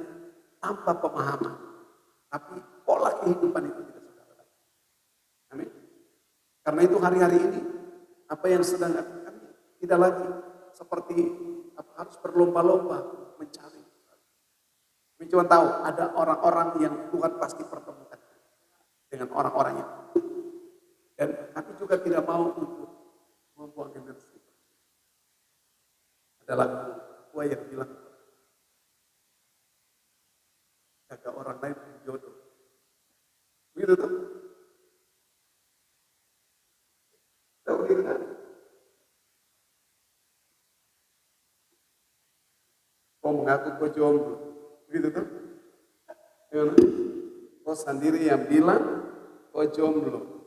tanpa pemahaman. Tapi pola kehidupan itu tidak saudara dapat. Amin. Karena itu hari-hari ini apa yang sedang lakukan tidak lagi seperti harus berlomba-lomba mencari. Kami cuma tahu ada orang-orang yang Tuhan pasti pertemukan dengan orang-orang yang. Dan kami juga tidak mau untuk membuang energi. Ada lagu yang bilang jaga orang lain jodoh. Begitu tuh. Tahu gitu kan? Kau mengaku kau jomblo. Begitu tuh. Kau sendiri yang bilang kau jomblo.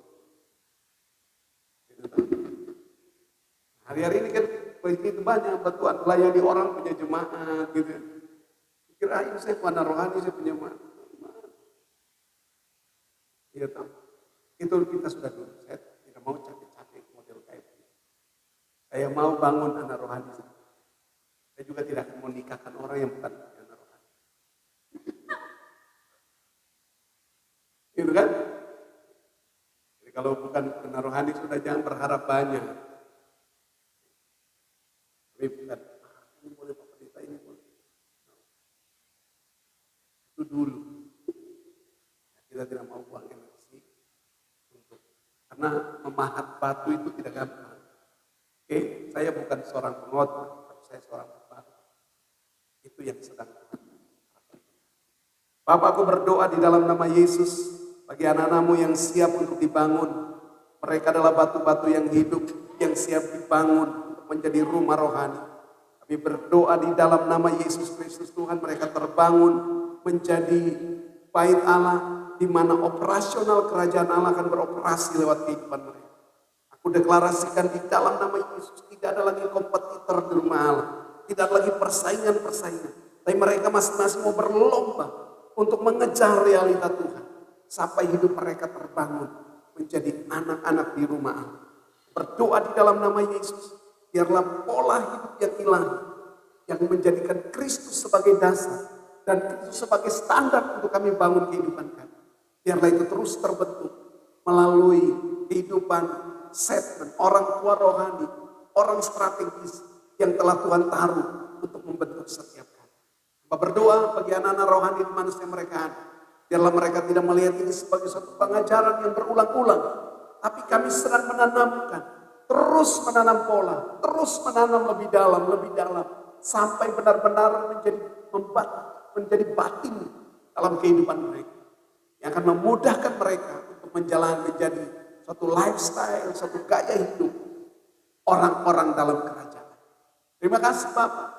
Gitu tuh. Hari-hari ini kan begitu banyak bantuan melayani orang punya jemaat gitu. Kirain saya pada rohani saya punya jemaat. Iya tahu. Itu kita sudah dulu. Saya tidak mau capek-capek model kayak gitu. Saya mau bangun anak rohani. Saya juga tidak akan menikahkan orang yang bukan anak rohani. Gitu kan? Jadi kalau bukan anak rohani sudah jangan berharap banyak. Tapi bukan, ini boleh Pak Pendeta, ini boleh. Itu dulu. Kita tidak mau buang energi untuk, karena memahat batu itu tidak gampang. Oke, saya bukan seorang pengotbah, tapi saya seorang pembantu. Itu yang sedang Tuhan. Bapak, aku berdoa di dalam nama Yesus bagi anak-anakmu yang siap untuk dibangun. Mereka adalah batu-batu yang hidup, yang siap dibangun untuk menjadi rumah rohani. Kami berdoa di dalam nama Yesus Kristus Tuhan, mereka terbangun menjadi bait Allah, di mana operasional kerajaan Allah akan beroperasi lewat kehidupan mereka. Aku deklarasikan di dalam nama Yesus, tidak ada lagi kompetitor di rumah Allah. Tidak ada lagi persaingan. Tapi mereka masing-masing mau berlomba untuk mengejar realita Tuhan. Sampai hidup mereka terbangun menjadi anak-anak di rumah Allah. Berdoa di dalam nama Yesus, biarlah pola hidup yang ilahi, yang menjadikan Kristus sebagai dasar, dan Kristus sebagai standar untuk kami bangun kehidupan kami. Biarlah itu terus terbentuk melalui kehidupan segmen orang tua rohani, orang strategis yang telah Tuhan taruh untuk membentuk setiap kami. Berdoa bagi anak-anak rohani di mana mereka ada. Biarlah mereka tidak melihat ini sebagai suatu pengajaran yang berulang-ulang, tapi kami sedang menanamkan, terus menanam pola, terus menanam lebih dalam, sampai benar-benar menjadi batin dalam kehidupan mereka. Yang akan memudahkan mereka untuk menjadi suatu lifestyle, suatu gaya hidup orang-orang dalam kerajaan. Terima kasih Bapak,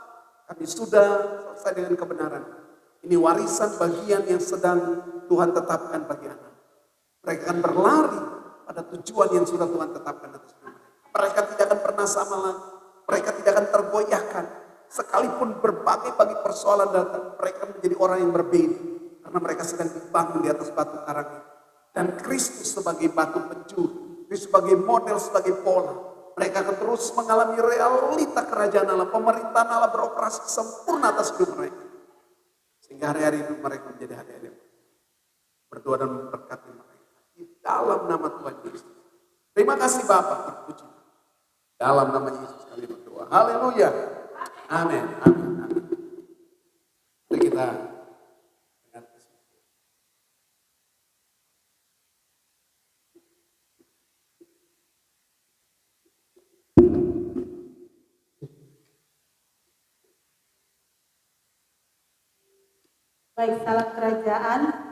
kami sudah selesai dengan kebenaran. Ini warisan bagian yang sedang Tuhan tetapkan bagi anak. Mereka akan berlari pada tujuan yang sudah Tuhan tetapkan atas mereka. Mereka tidak akan pernah sama lagi. Mereka tidak akan tergoyahkan. Sekalipun berbagai persoalan datang, mereka menjadi orang yang berbeda. Karena mereka sedang dibangun di atas batu karang itu. Dan Kristus sebagai batu penjuru, Kristus sebagai model, sebagai pola. Mereka akan terus mengalami realita kerajaan Allah, pemerintahan Allah beroperasi sempurna atas hidup mereka. Sehingga hari-hari hidup mereka menjadi hari-hari yang berdoa dan memberkati mereka. Di dalam nama Tuhan Yesus. Terima kasih Bapak, terpuji. Dalam nama Yesus kami berdoa. Haleluya. Amin. Mari kita baik, salam kerajaan.